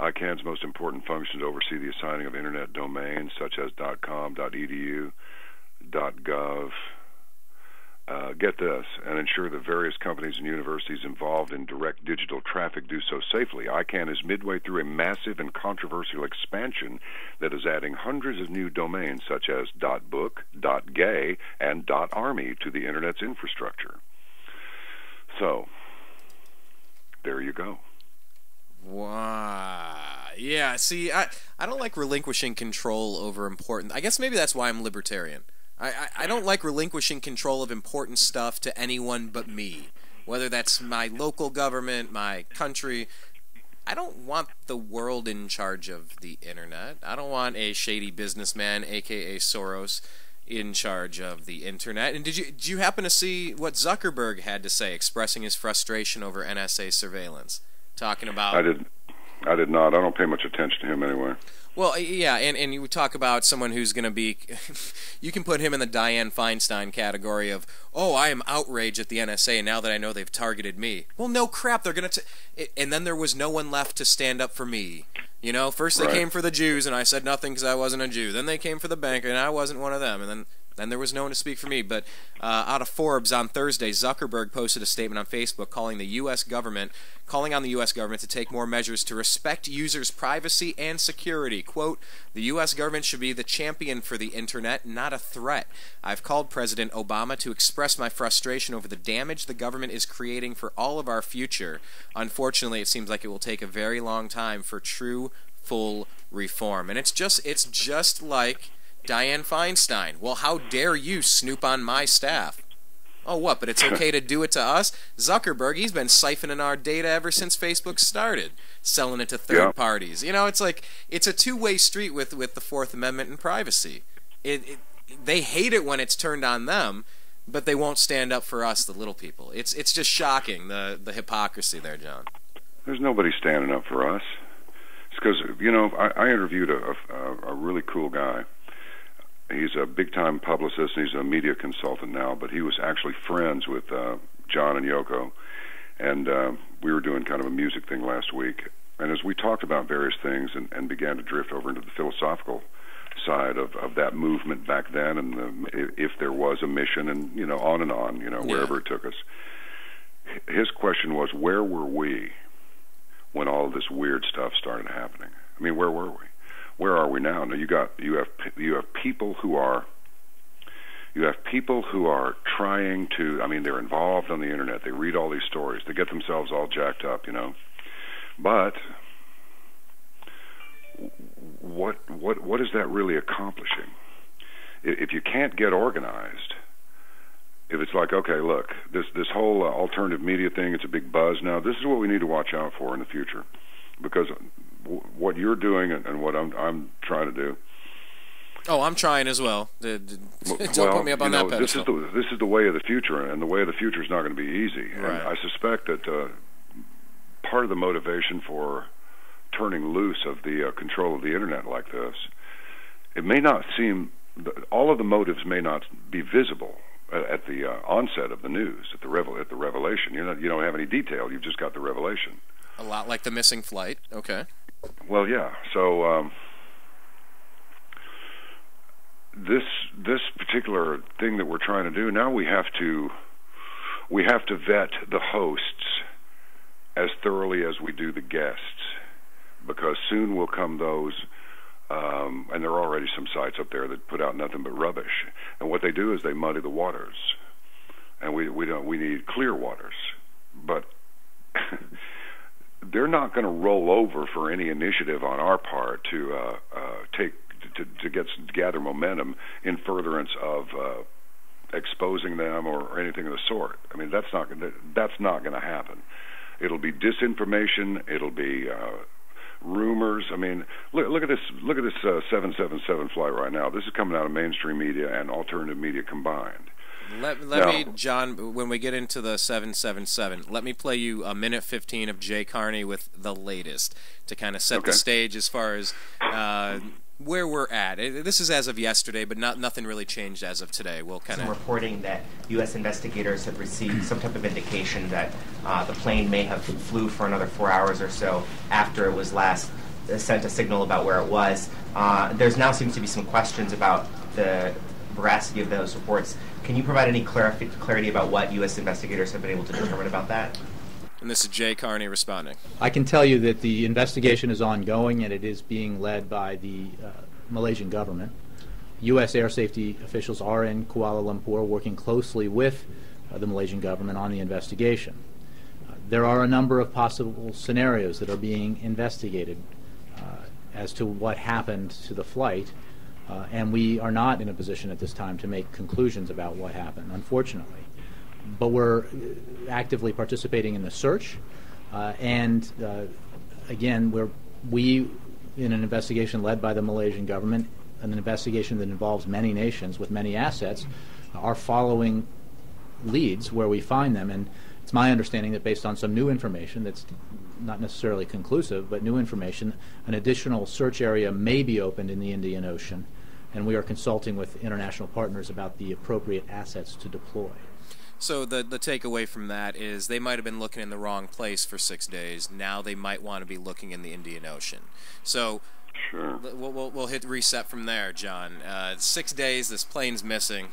ICANN's most important function is to oversee the assigning of Internet domains such as .com, .edu, .gov. Get this, and ensure that various companies and universities involved in direct digital traffic do so safely. ICANN is midway through a massive and controversial expansion that is adding hundreds of new domains such as .book, .gay, and .army to the Internet's infrastructure. So, there you go. Wow. Yeah, see, I don't like relinquishing control over important... I guess maybe that's why I'm libertarian. I don't like relinquishing control of important stuff to anyone but me. Whether that's my local government, my country. I don't want the world in charge of the Internet. I don't want a shady businessman, a.k.a. Soros, in charge of the Internet. And did you happen to see what Zuckerberg had to say, expressing his frustration over NSA surveillance? Talking about... I did not. I don't pay much attention to him anyway. Well, yeah, and you talk about someone who's going to be... you can put him in the Dianne Feinstein category of, oh, I am outraged at the NSA now that I know they've targeted me. Well, no crap, they're going to... And then there was no one left to stand up for me. First they came for the Jews, and I said nothing because I wasn't a Jew. Then they came for the banker, and I wasn't one of them. And then there was no one to speak for me. But out of Forbes on Thursday, Zuckerberg posted a statement on Facebook calling on the U.S. government to take more measures to respect users' privacy and security. Quote, the U.S. government should be the champion for the Internet, not a threat. I've called President Obama to express my frustration over the damage the government is creating for all of our future. Unfortunately, it seems like it will take a very long time for true, full reform. And it's just like Dianne Feinstein. Well, how dare you snoop on my staff? Oh, what, but it's okay to do it to us? Zuckerberg, he's been siphoning our data ever since Facebook started, selling it to third parties. It's like, it's a two-way street with the Fourth Amendment and privacy. They hate it when it's turned on them, but they won't stand up for us, the little people. It's just shocking, the hypocrisy there, John. There's nobody standing up for us. It's because, I interviewed a really cool guy. He's a big-time publicist, and he's a media consultant now, but he was actually friends with John and Yoko, and we were doing kind of a music thing last week, And as we talked about various things and began to drift over into the philosophical side of that movement back then, and if there was a mission, and on and on, wherever it took us. His question was, where were we when all of this weird stuff started happening? I mean, where were we? Where are we now? Now you have people who are trying to. I mean, they're involved on the internet. They read all these stories. They get themselves all jacked up, But what is that really accomplishing? If you can't get organized, if it's like, okay, look, this whole alternative media thing, it's a big buzz now. This is what we need to watch out for in the future, because what you're doing and what I'm trying to do. Oh, I'm trying as well. Don't put me up on that pedestal. This is the way of the future, and the way of the future is not going to be easy. Right. And I suspect that part of the motivation for turning loose of the control of the internet like this, it may not seem, all of the motives may not be visible at the onset of the news, at the revelation. You don't have any detail. You've just got the revelation. A lot like the missing flight. Okay. Well, yeah. So this particular thing that we're trying to do now, we have to vet the hosts as thoroughly as we do the guests, because soon will come those, and there are already some sites up there that put out nothing but rubbish. And what they do is they muddy the waters, and we need clear waters. But they're not going to roll over for any initiative on our part to gather momentum in furtherance of exposing them or anything of the sort. I mean, that's not going to happen. It'll be disinformation. It'll be rumors. I mean, look at this 777 flight right now. This is coming out of mainstream media and alternative media combined. Let me, John, when we get into the 777, let me play you a minute 15 of Jay Carney with the latest to kind of set the stage as far as where we're at. This is as of yesterday, but nothing really changed as of today. We'll kind of reporting that U.S. investigators have received some type of indication that the plane may have flew for another 4 hours or so after it was last sent a signal about where it was. There's now seems to be some questions about the veracity of those reports. Can you provide any clarity about what U.S. investigators have been able to determine about that? And this is Jay Carney responding. I can tell you that the investigation is ongoing, and it is being led by the Malaysian government. U.S. air safety officials are in Kuala Lumpur working closely with the Malaysian government on the investigation. There are a number of possible scenarios that are being investigated as to what happened to the flight, and we are not in a position at this time to make conclusions about what happened, unfortunately. But we're actively participating in the search, and again, we in an investigation led by the Malaysian government, an investigation that involves many nations with many assets, are following leads where we find them. And it's my understanding that based on some new information that's not necessarily conclusive, but new information, an additional search area may be opened in the Indian Ocean, and we are consulting with international partners about the appropriate assets to deploy. So the takeaway from that is they might have been looking in the wrong place for 6 days. Now they might want to be looking in the Indian Ocean. So sure. We'll hit reset from there, John. 6 days, this plane's missing.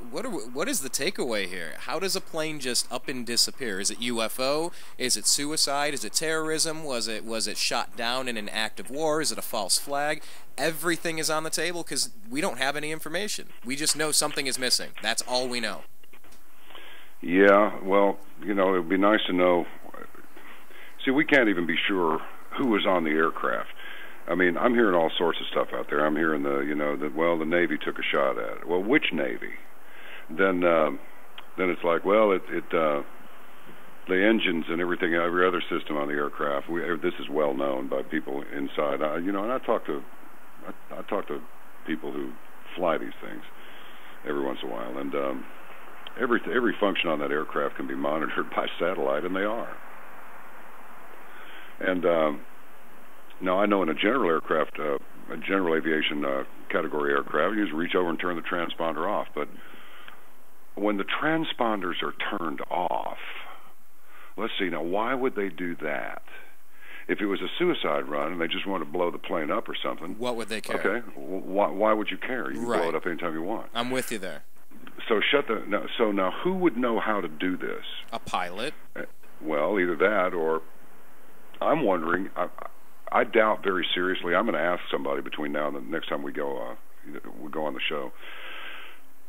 What is the takeaway here? How does a plane just up and disappear? Is it UFO? Is it suicide? Is it terrorism? Was it shot down in an act of war? Is it a false flag? Everything is on the table because we don't have any information. We just know something is missing. That's all we know. Yeah, well, it would be nice to know. See, we can't even be sure who was on the aircraft. I mean, I'm hearing all sorts of stuff out there. I'm hearing the Navy took a shot at it. Well, which Navy? Then it's like, well, the engines and everything, every other system on the aircraft. This is well known by people inside. And I talk to people who fly these things every once in a while, and every function on that aircraft can be monitored by satellite, and they are. And now I know in a general aircraft, a general aviation category aircraft, you just reach over and turn the transponder off. But when the transponders are turned off, let's see, now why would they do that? If it was a suicide run and they just wanted to blow the plane up or something, what would they care? Okay, why would you care? You can Right. blow it up anytime you want. I'm with you there. So now who would know how to do this? A pilot. Well, either that or I'm wondering. I doubt very seriously. I'm going to ask somebody between now and the next time we go on the show.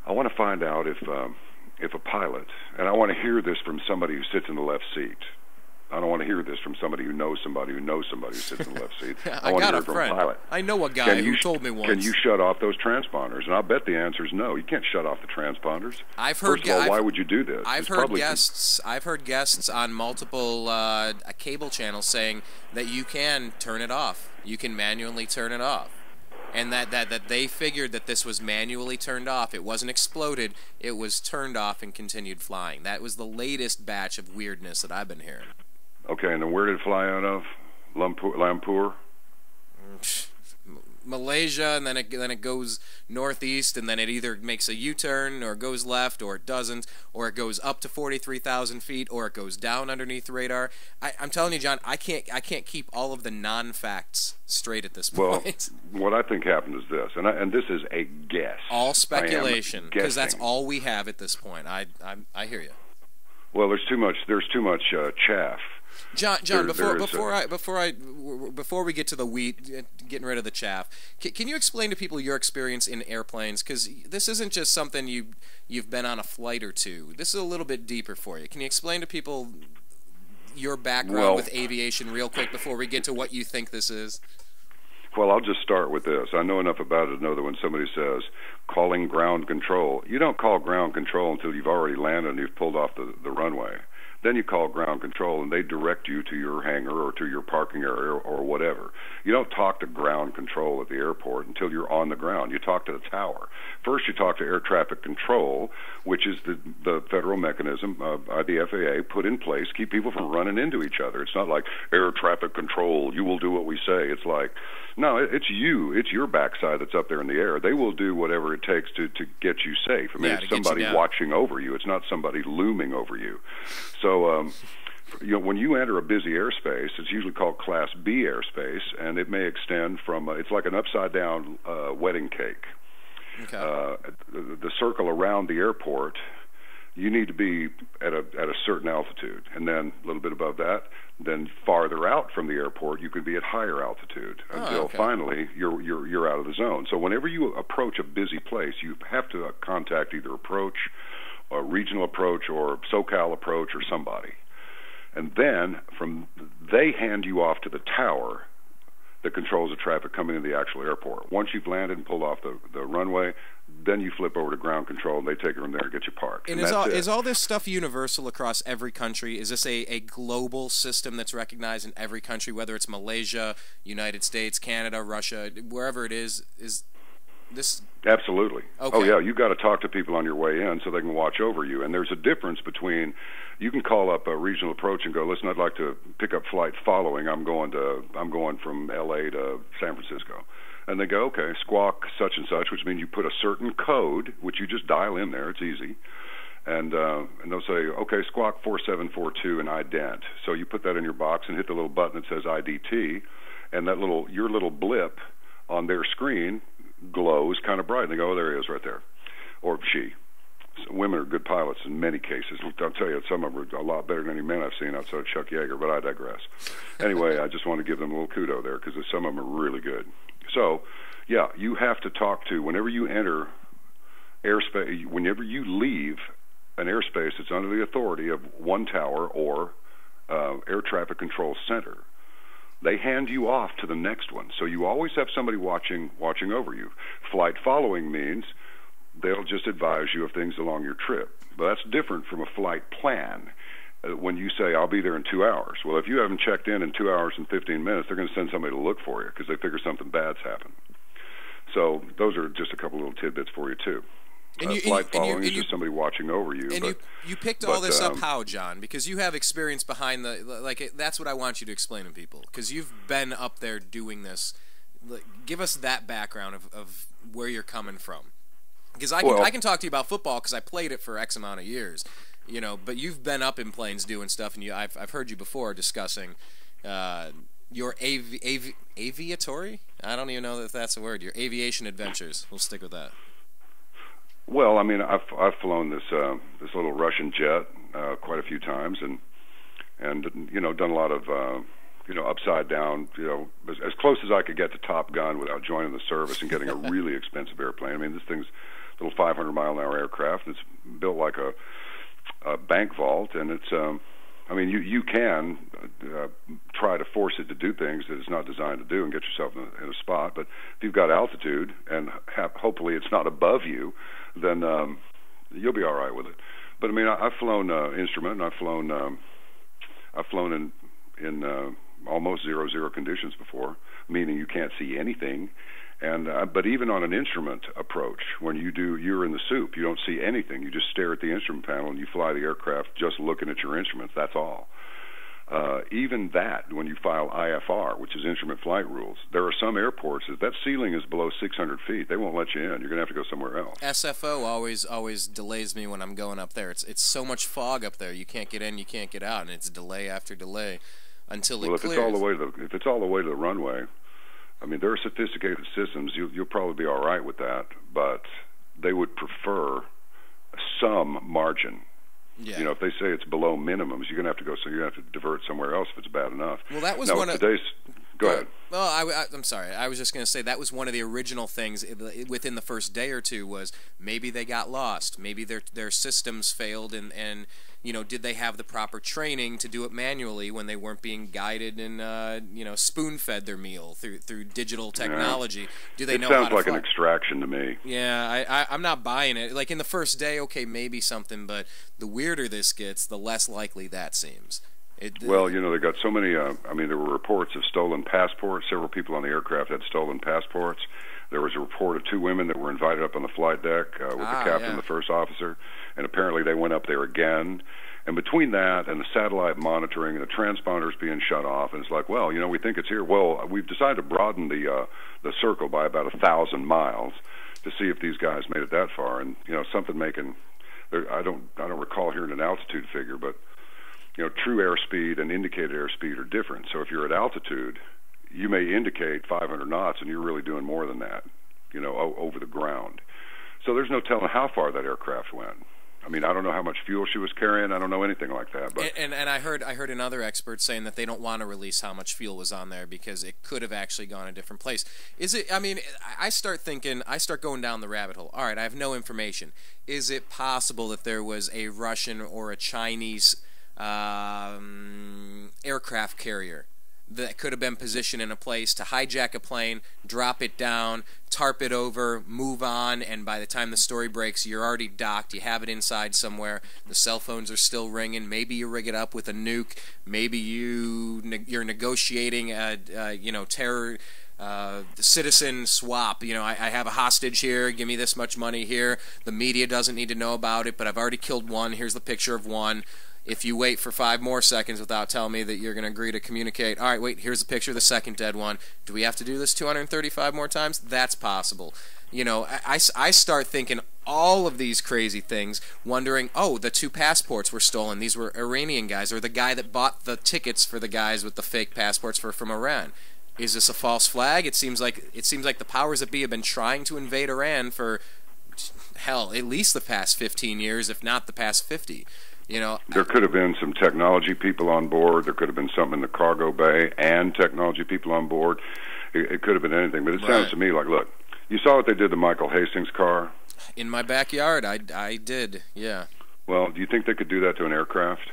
I want to find out if a pilot, and I want to hear this from somebody who sits in the left seat. I don't want to hear this from somebody who knows somebody who sits in the left seat. I want got to hear a it from friend. a pilot. I know a guy who told me once. Can you shut off those transponders? And I'll bet the answer is no. You can't shut off the transponders. I've heard. First of all, why would you do this? I've heard guests on multiple cable channels saying that you can turn it off. You can manually turn it off. And that they figured that this was manually turned off. It wasn't exploded. It was turned off and continued flying. That was the latest batch of weirdness that I've been hearing. Okay, and then where did it fly out of? Lumpur? Malaysia, and then it goes northeast, and then it either makes a U-turn, or goes left, or it doesn't, or it goes up to 43,000 feet, or it goes down underneath the radar. I'm telling you, John, I can't keep all of the non-facts straight at this point. Well, what I think happened is this, and this is a guess. All speculation, because that's all we have at this point. I hear you. Well, there's too much chaff. John, before we get to the wheat, getting rid of the chaff, can you explain to people your experience in airplanes? Because this isn't just something you've been on a flight or two. This is a little bit deeper for you. Can you explain to people your background with aviation real quick before we get to what you think this is? Well, I'll just start with this. I know enough about it to know that when somebody says calling ground control, you don't call ground control until you've already landed and you've pulled off the runway. Then you call ground control, and they direct you to your hangar or to your parking area or whatever. You don't talk to ground control at the airport until you're on the ground. You talk to the tower. First, you talk to air traffic control, which is the federal mechanism by the FAA put in place to keep people from running into each other. It's not like air traffic control, you will do what we say. It's like, no, it's you. It's your backside that's up there in the air. They will do whatever it takes to get you safe. I mean, it's somebody watching over you. It's not somebody looming over you. So, when you enter a busy airspace, it's usually called Class B airspace, and it may extend from, it's like an upside-down wedding cake. Okay. The circle around the airport, you need to be at a certain altitude, and then a little bit above that. Then farther out from the airport, you could be at higher altitude until finally you're out of the zone. So whenever you approach a busy place, you have to contact either approach, or regional approach, or SoCal approach, or somebody. And then they hand you off to the tower that controls the traffic coming into the actual airport. Once you've landed and pulled off the runway, then you flip over to ground control, and they take it from there and get you parked. And is all this stuff universal across every country? Is this a global system that's recognized in every country, whether it's Malaysia, United States, Canada, Russia, wherever it is this... Absolutely. Okay. Oh, yeah, you've got to talk to people on your way in so they can watch over you. And there's a difference between, you can call up a regional approach and go, listen, I'd like to pick up flight following. I'm going from L.A. to San Francisco. And they go, okay, squawk such and such, which means you put a certain code, which you just dial in there. It's easy. And they'll say, okay, squawk 4742 and ident. So you put that in your box and hit the little button that says IDT, and that your little blip on their screen glows kind of bright. And they go, oh, there he is right there. Or she. So women are good pilots in many cases. I'll tell you, some of them are a lot better than any men I've seen outside of Chuck Yeager, but I digress. Anyway, I just want to give them a little kudo there because some of them are really good. So, yeah, you have to talk to, whenever you enter airspace, whenever you leave an airspace that's under the authority of one tower or air traffic control center, they hand you off to the next one. So you always have somebody watching over you. Flight following means they'll just advise you of things along your trip. But that's different from a flight plan. When you say, I'll be there in 2 hours. Well, if you haven't checked in 2 hours and 15 minutes, they're going to send somebody to look for you because they figure something bad's happened. So those are just a couple little tidbits for you, too. Flight following is just somebody watching over you. And you picked all this up how, John? Because you have experience behind that's what I want you to explain to people. Because you've been up there doing this. Give us that background of where you're coming from. Because I can talk to you about football because I played it for X amount of years. But you've been up in planes doing stuff, and I've heard you before discussing, Your aviatory? I don't even know if that's a word. Your aviation adventures. We'll stick with that. Well, I mean, I've flown this little Russian jet quite a few times, and done a lot of upside down, as close as I could get to Top Gun without joining the service and getting a really expensive airplane. I mean, this thing's a little 500-mile-an-hour aircraft. It's built like a bank vault, and it's you can try to force it to do things that it's not designed to do and get yourself in a spot. But if you've got altitude and hopefully it's not above you, then you'll be all right with it. But I mean, I've flown instrument, and I've flown in almost zero conditions before, meaning you can't see anything. And but even on an instrument approach, when you're in the soup, you don't see anything. You just stare at the instrument panel and you fly the aircraft just looking at your instruments. That's all. Even that, when you file IFR, which is Instrument Flight Rules, there are some airports that ceiling is below 600 feet. They won't let you in. You're going to have to go somewhere else. SFO always delays me when I'm going up there. It's so much fog up there. You can't get in, you can't get out, and it's delay after delay until it clears. If it's all the way to the runway, I mean, there are sophisticated systems. You'll probably be all right with that, but they would prefer some margin. Yeah. If they say it's below minimums, you're going to have to go. So you're going to have to divert somewhere else if it's bad enough. Well, that was now, one of today's. Go ahead. Well, I'm sorry. I was just going to say that was one of the original things within the first day or two was maybe they got lost, maybe their systems failed, and did they have the proper training to do it manually when they weren't being guided and spoon-fed their meal through digital technology? Yeah. Do they know how to It sounds like an extraction to me. Yeah, I'm not buying it. Like in the first day, okay, maybe something, but the weirder this gets, the less likely that seems. Well, they got so many. There were reports of stolen passports. Several people on the aircraft had stolen passports. There was a report of 2 women that were invited up on the flight deck with the captain and the first officer, and apparently they went up there again. And between that and the satellite monitoring and the transponders being shut off, and it's like, well, we think it's here. Well, we've decided to broaden the circle by about 1,000 miles to see if these guys made it that far. And something making. I don't recall hearing an altitude figure, but true airspeed and indicated airspeed are different. So if you're at altitude, you may indicate 500 knots, and you're really doing more than that, over the ground. So there's no telling how far that aircraft went. I mean, I don't know how much fuel she was carrying. I don't know anything like that. But and I heard another expert saying that they don't want to release how much fuel was on there because it could have actually gone a different place. Is it? I mean, I start going down the rabbit hole. All right, I have no information. Is it possible that there was a Russian or a Chinese aircraft carrier that could have been positioned in a place to hijack a plane, drop it down, tarp it over, move on, and by the time the story breaks, you're already docked, you have it inside somewhere, the cell phones are still ringing, maybe you rig it up with a nuke, maybe you're negotiating a terror citizen swap. I have a hostage here, give me this much money here, the media doesn't need to know about it, but I've already killed one, here's the picture of one. If you wait for 5 more seconds without telling me that you're going to agree to communicate, all right, wait, here's a picture of the second dead one. Do we have to do this 235 more times? That's possible. I start thinking all of these crazy things, wondering, oh, the 2 passports were stolen. These were Iranian guys, or the guy that bought the tickets for the guys with the fake passports from Iran. Is this a false flag? It seems like the powers that be have been trying to invade Iran for, hell, at least the past 15 years, if not the past 50. There could have been some technology people on board. There could have been something in the cargo bay and technology people on board. It could have been anything. But it sounds to me like, look, you saw what they did to Michael Hastings' car? In my backyard, I did, yeah. Well, do you think they could do that to an aircraft?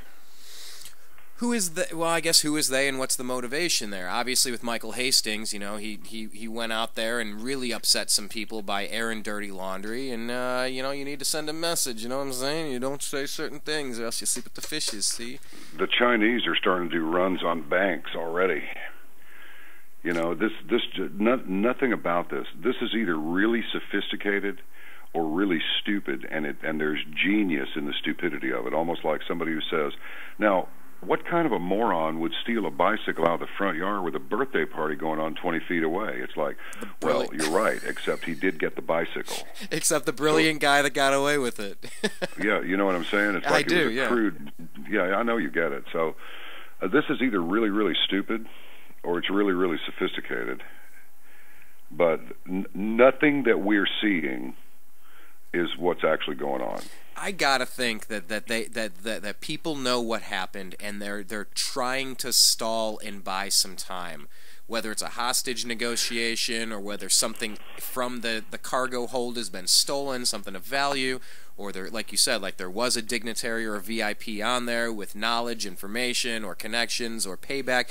Who is the? Well, I guess who is they, and what's the motivation there? Obviously, with Michael Hastings, he went out there and really upset some people by airing dirty laundry, and you need to send a message. You know what I'm saying? You don't say certain things, or else you sleep with the fishes. See? The Chinese are starting to do runs on banks already. Nothing about this. This is either really sophisticated or really stupid, and there's genius in the stupidity of it. Almost like somebody who says, now, what kind of a moron would steal a bicycle out of the front yard with a birthday party going on 20 feet away? It's like, well, you're right, except he did get the bicycle. Except the brilliant guy that got away with it. Yeah, you know what I'm saying? It's like I do, crude. Yeah, I know you get it. So this is either really, really stupid, or it's really, really sophisticated. But nothing that we're seeing is what's actually going on. I gotta think that people know what happened, and they're trying to stall and buy some time. Whether it's a hostage negotiation, or whether something from the cargo hold has been stolen, something of value, or there, like you said, like there was a dignitary or a VIP on there with knowledge, information, or connections, or payback.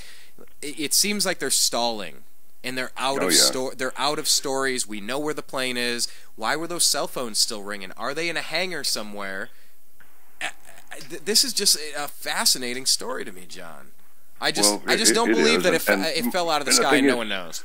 It seems like they're stalling. And they're out they're out of stories. We know where the plane is. Why were those cell phones still ringing? Are they in a hangar somewhere? This is just a fascinating story to me, John. I just don't believe that it fell out of the sky and no one knows.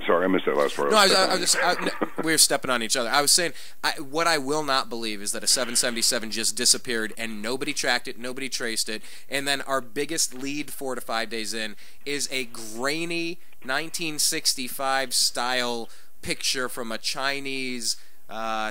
Sorry, I missed that last part. No, we were stepping on each other. I was saying, what I will not believe is that a 777 just disappeared and nobody tracked it, nobody traced it, and then our biggest lead 4 to 5 days in is a grainy 1965 style picture from a Chinese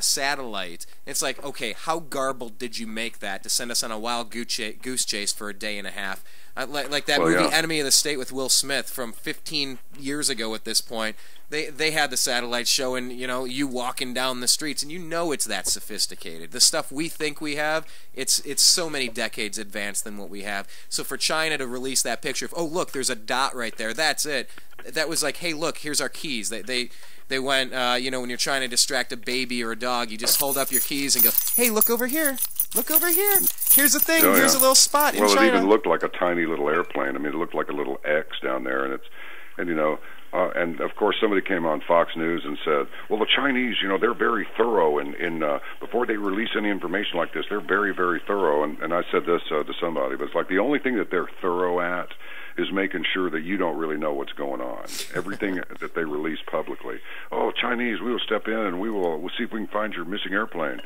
satellite. It's like, okay, how garbled did you make that to send us on a wild goose chase for a day and a half? Like that movie Enemy of the State with Will Smith from 15 years ago at this point. They had the satellite showing, you walking down the streets, and it's that sophisticated. The stuff we think we have, it's so many decades advanced than what we have. So for China to release that picture of, oh, look, there's a dot right there, that's it. That was like, hey, look, here's our keys. They went, when you're trying to distract a baby or a dog, you just hold up your keys and go, hey, look over here. Look over here. Here's the thing. Here's a little spot in China. Well, it even looked like a tiny little airplane. I mean, it looked like a little X down there, and of course somebody came on Fox News and said, well, the Chinese, they're very thorough in before they release any information like this, they're very, very thorough. And I said this to somebody, but it's like the only thing that they're thorough at is making sure that you don't really know what's going on. Everything that they release publicly. Oh, Chinese, we will step in and we'll see if we can find your missing airplane.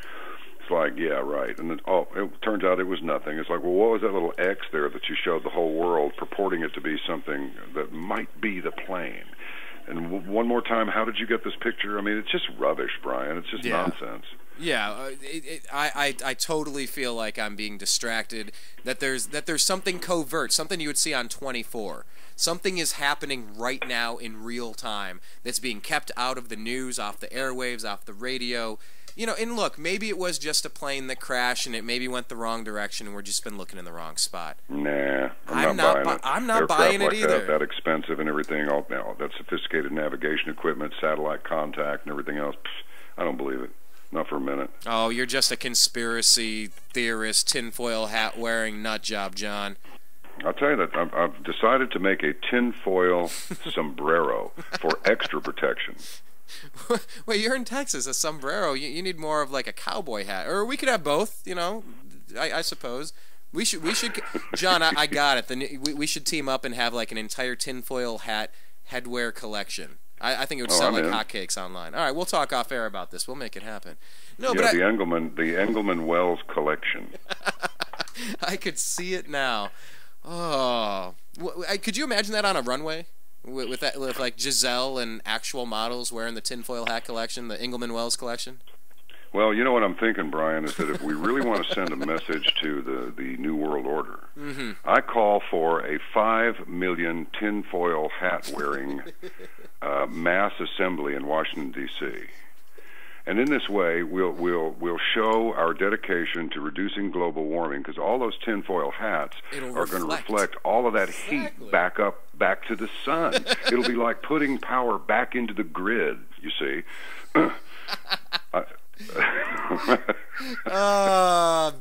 It's like, yeah, right. And then, it turns out it was nothing. It's like, well, what was that little X there that you showed the whole world, purporting it to be something that might be the plane? And one more time, how did you get this picture? I mean, it's just rubbish, Brian. It's just nonsense. Yeah, I totally feel like I'm being distracted, that there's something covert, something you would see on 24. Something is happening right now in real time that's being kept out of the news, off the airwaves, off the radio. And look, maybe it was just a plane that crashed and it maybe went the wrong direction and we're just been looking in the wrong spot. Nah, I'm not buying it. I'm not buying it either. That expensive and everything, all that sophisticated navigation equipment, satellite contact and everything else, I don't believe it. Not for a minute. Oh, you're just a conspiracy theorist, tinfoil hat wearing nut job, John. I'll tell you that I've decided to make a tinfoil sombrero for extra protection. Well, you're in Texas. A sombrero, you need more of like a cowboy hat, or we could have both. I suppose we should. John, I got it. We should team up and have like an entire tinfoil hat headwear collection. I think it would sell like hotcakes online. All right, we'll talk off air about this. We'll make it happen. No, but the Engelman Wells collection. I could see it now. Oh, could you imagine that on a runway? With like Giselle and actual models wearing the tinfoil hat collection, the Engelman Wells collection? Well, you know what I'm thinking, Brian, is that if we really want to send a message to the New World Order, I call for a 5 million tinfoil hat-wearing mass assembly in Washington, D.C. And in this way, we'll show our dedication to reducing global warming, because all those tinfoil hats are going to reflect all of that heat back to the sun. It'll be like putting power back into the grid, you see.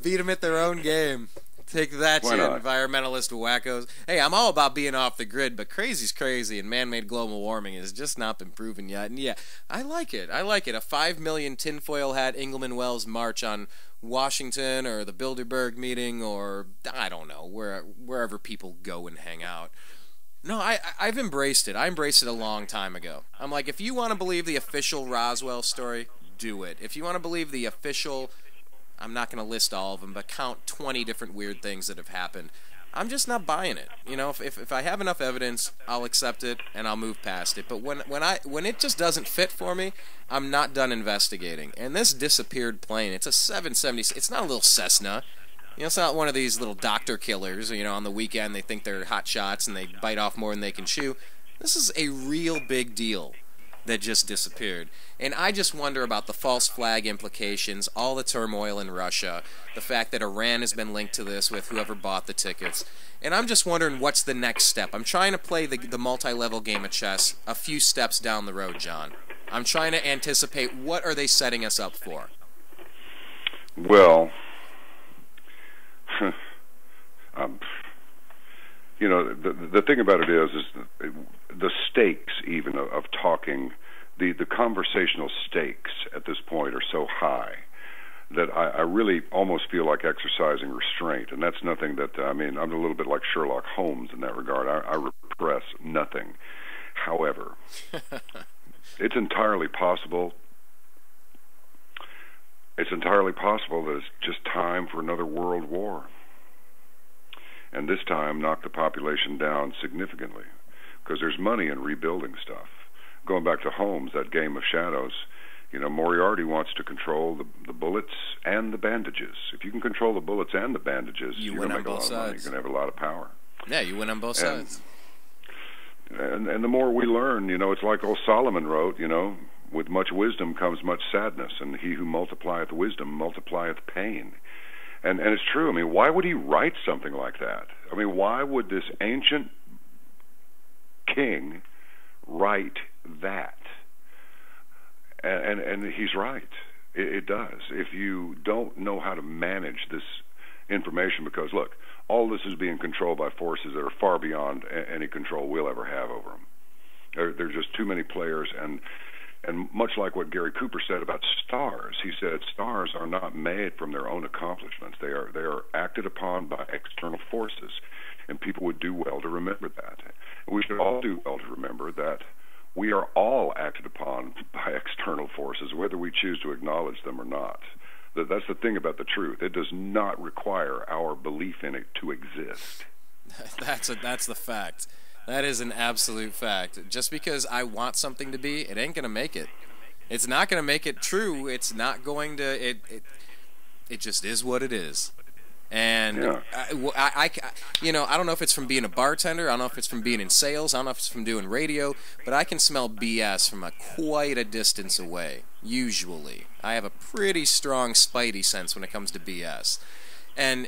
Beat them at their own game. Take that, you environmentalist wackos. Hey, I'm all about being off the grid, but crazy's crazy, and man-made global warming has just not been proven yet. And yeah, I like it. A 5 million tinfoil hat Engelman Wells march on Washington, or the Bilderberg meeting, or I don't know, wherever people go and hang out. No, I've embraced it. I embraced it a long time ago. I'm like, if you want to believe the official Roswell story, do it. If you want to believe the official, I'm not going to list all of them, but count 20 different weird things that have happened. I'm just not buying it. If I have enough evidence, I'll accept it and I'll move past it. But when it just doesn't fit for me, I'm not done investigating. And this disappeared plane, it's a 770. It's not a little Cessna. It's not one of these little doctor killers. On the weekend they think they're hot shots and they bite off more than they can chew. This is a real big deal that just disappeared. And I just wonder about the false flag implications, all the turmoil in Russia, the fact that Iran has been linked to this with whoever bought the tickets. And I'm just wondering what's the next step. I'm trying to play the multi-level game of chess a few steps down the road, John. I'm trying to anticipate what are they setting us up for. Well, the thing about it is the stakes even of talking, the conversational stakes at this point are so high that I really almost feel like exercising restraint, and that's nothing that, I'm a little bit like Sherlock Holmes in that regard. I repress nothing. However, it's entirely possible that it's just time for another world war. And this time knock the population down significantly, because there's money in rebuilding stuff. Going back to Holmes, that game of shadows, Moriarty wants to control the bullets and the bandages. If you can control the bullets and the bandages, you're going to make a lot of money. You're going to have a lot of power. Yeah, you win on both sides. And the more we learn, it's like old Solomon wrote, with much wisdom comes much sadness, and he who multiplieth wisdom multiplieth pain. And it's true. Why would he write something like that? Why would this ancient king write that? And he's right. It does. If you don't know how to manage this information, because, look, all this is being controlled by forces that are far beyond any control we'll ever have over them. There's just too many players, and much like what Gary Cooper said about stars, he said stars are not made from their own accomplishments. They are acted upon by external forces, and people would do well to remember that. And we should all do well to remember that we are all acted upon by external forces, whether we choose to acknowledge them or not. That's the thing about the truth. It does not require our belief in it to exist. That's the fact. That is an absolute fact. Just because I want something to be, it ain't going to make it. It's not going to make it true. It's not going to... It just is what it is. And yeah. I don't know if it's from being a bartender. I don't know if it's from being in sales. I don't know if it's from doing radio. But I can smell BS from quite a distance away, usually. I have a pretty strong spidey sense when it comes to BS. And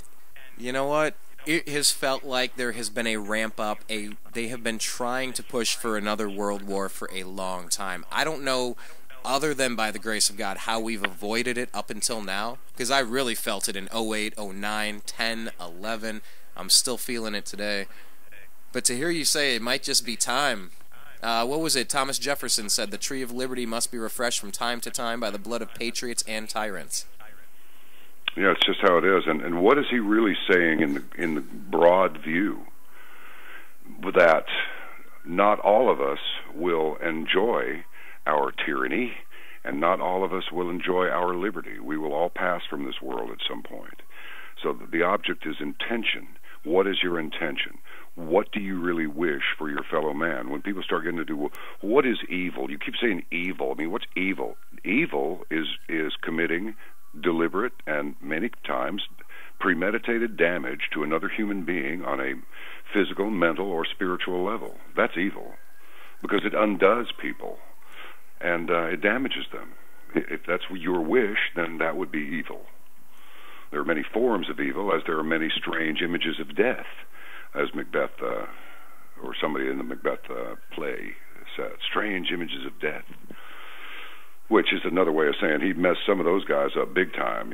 you know what? It has felt like there has been a ramp up. They have been trying to push for another world war for a long time. I don't know, other than by the grace of God, how we've avoided it up until now, because I really felt it in 08, 09, 10, 11. I'm still feeling it today. But to hear you say it might just be time. What was it? Thomas Jefferson said the tree of liberty must be refreshed from time to time by the blood of patriots and tyrants. Yeah, it's just how it is. And what is he really saying in the broad view? That not all of us will enjoy our tyranny, and not all of us will enjoy our liberty. We will all pass from this world at some point. So the object is intention. What is your intention? What do you really wish for your fellow man? When people start getting into, well, what is evil? You keep saying evil. What's evil? Evil is committing deliberate and many times premeditated damage to another human being on a physical, mental, or spiritual level. That's evil, because it undoes people and it damages them. If that's your wish, then that would be evil. There are many forms of evil, as there are many strange images of death, as Macbeth or somebody in the Macbeth play said, strange images of death. Which is another way of saying he messed some of those guys up big time,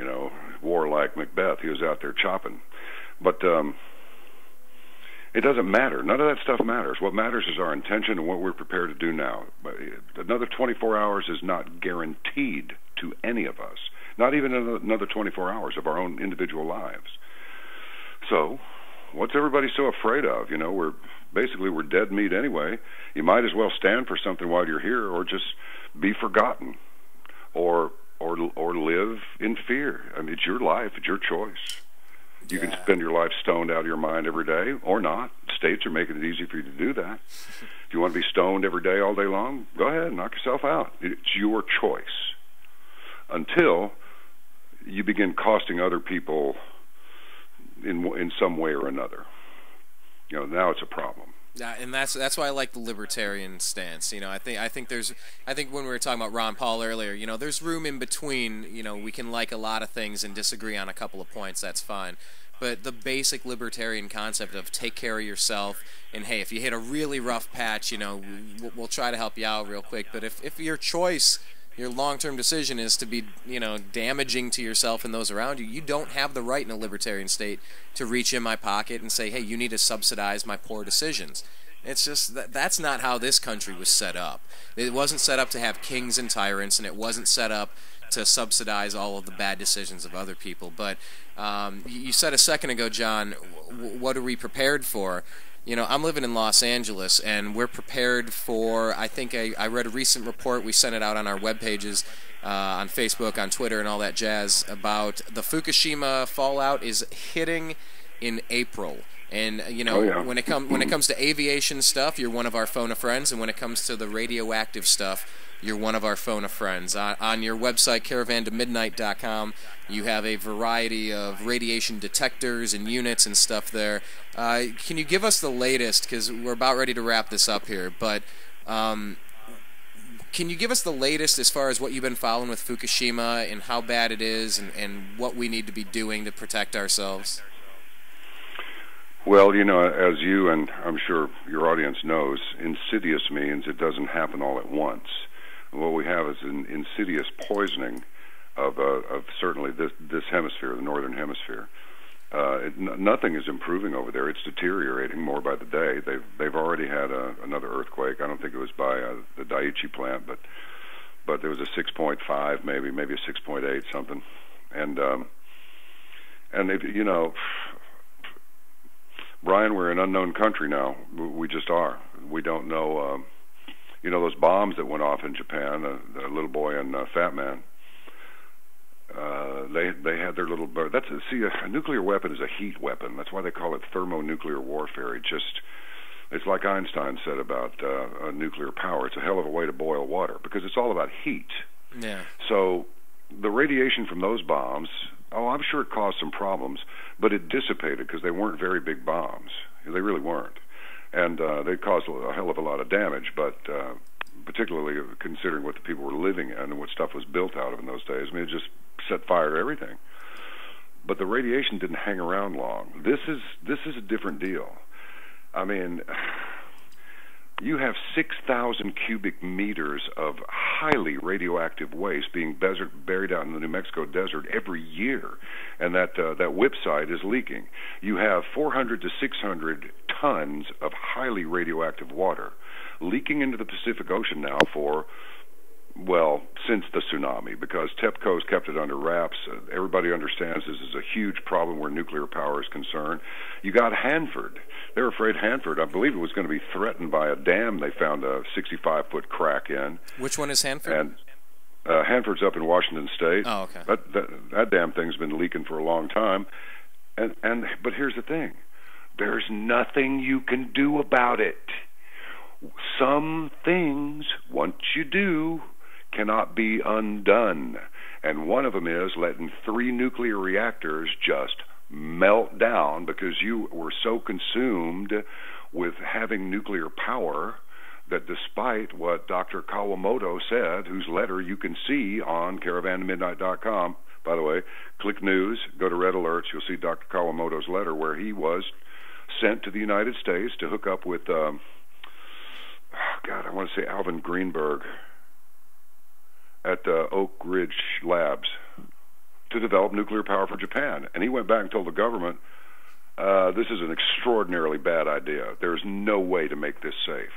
warlike Macbeth. He was out there chopping. But it doesn't matter. None of that stuff matters. What matters is our intention and what we're prepared to do now. Another 24 hours is not guaranteed to any of us, not even another 24 hours of our own individual lives. So what's everybody so afraid of? We're dead meat anyway. You might as well stand for something while you're here, or just be forgotten, or live in fear. It's your life. It's your choice. You can spend your life stoned out of your mind every day, or not. States are making it easy for you to do that. If you want to be stoned every day, all day long, go ahead, knock yourself out. It's your choice. Until you begin costing other people in some way or another. You know, now it's a problem. And that's why I like the libertarian stance. You know, I think when we were talking about Ron Paul earlier, you know, there's room in between. You know, we can like a lot of things and disagree on a couple of points. That's fine. But the basic libertarian concept of take care of yourself, and hey, if you hit a really rough patch, you know, we'll try to help you out real quick. But if your choice, your long-term decision is to be, you know, damaging to yourself and those around you, you don't have the right in a libertarian state to reach in my pocket and say, hey, you need to subsidize my poor decisions. It's just that's not how this country was set up. It wasn't set up to have kings and tyrants, and it wasn't set up to subsidize all of the bad decisions of other people. But you said a second ago, John, what are we prepared for? You know, I'm living in Los Angeles, and we're prepared for, I think I read a recent report, we sent it out on our web pages, on Facebook, on Twitter, and all that jazz, about the Fukushima fallout is hitting in April. And, you know, when it comes to aviation stuff, you're one of our phone of friends, and when it comes to the radioactive stuff, you're one of our phone of friends. On your website, caravantomidnight.com, you have a variety of radiation detectors and units and stuff there. Can you give us the latest, because we're about ready to wrap this up here, but can you give us the latest as far as what you've been following with Fukushima and how bad it is and what we need to be doing to protect ourselves? Well, you know, as you and I'm sure your audience knows, insidious means it doesn't happen all at once. What we have is an insidious poisoning of certainly this hemisphere, the northern hemisphere. Nothing is improving over there. It's deteriorating more by the day. They've already had another earthquake. I don't think it was by the Daiichi plant, but there was a 6.5, maybe a 6.8 something, and they've, you know, Brian, we're in unknown country now. We just are. We don't know. You know, those bombs that went off in Japan, the little boy and Fat Man. They had their little. A nuclear weapon is a heat weapon. That's why they call it thermonuclear warfare. It's like Einstein said about nuclear power. It's a hell of a way to boil water because it's all about heat. Yeah. So the radiation from those bombs, I'm sure it caused some problems, but it dissipated because they weren't very big bombs. They really weren't. And they caused a hell of a lot of damage, but particularly considering what the people were living in and what stuff was built out of in those days. I mean, it just set fire to everything. But the radiation didn't hang around long. This is a different deal. I mean, you have 6,000 cubic meters of highly radioactive waste being buried out in the New Mexico desert every year, and that whip site is leaking. You have 400 to 600 tons of highly radioactive water leaking into the Pacific Ocean now since the tsunami, because TEPCO's kept it under wraps. Everybody understands this is a huge problem where nuclear power is concerned. You got Hanford. They're afraid Hanford, I believe it was going to be threatened by a dam they found a 65-foot crack in. Which one is Hanford? And Hanford's up in Washington State. Oh, okay. That damn thing's been leaking for a long time. But here's the thing. There's nothing you can do about it. Some things, once you do, cannot be undone. And one of them is letting 3 nuclear reactors just melt down because you were so consumed with having nuclear power that despite what Dr. Kawamoto said, whose letter you can see on caravantomidnight.com, by the way, click news, go to Red Alerts, you'll see Dr. Kawamoto's letter where he was sent to the United States to hook up with, I want to say Alvin Greenberg at Oak Ridge Labs to develop nuclear power for Japan. And he went back and told the government, this is an extraordinarily bad idea. There's no way to make this safe.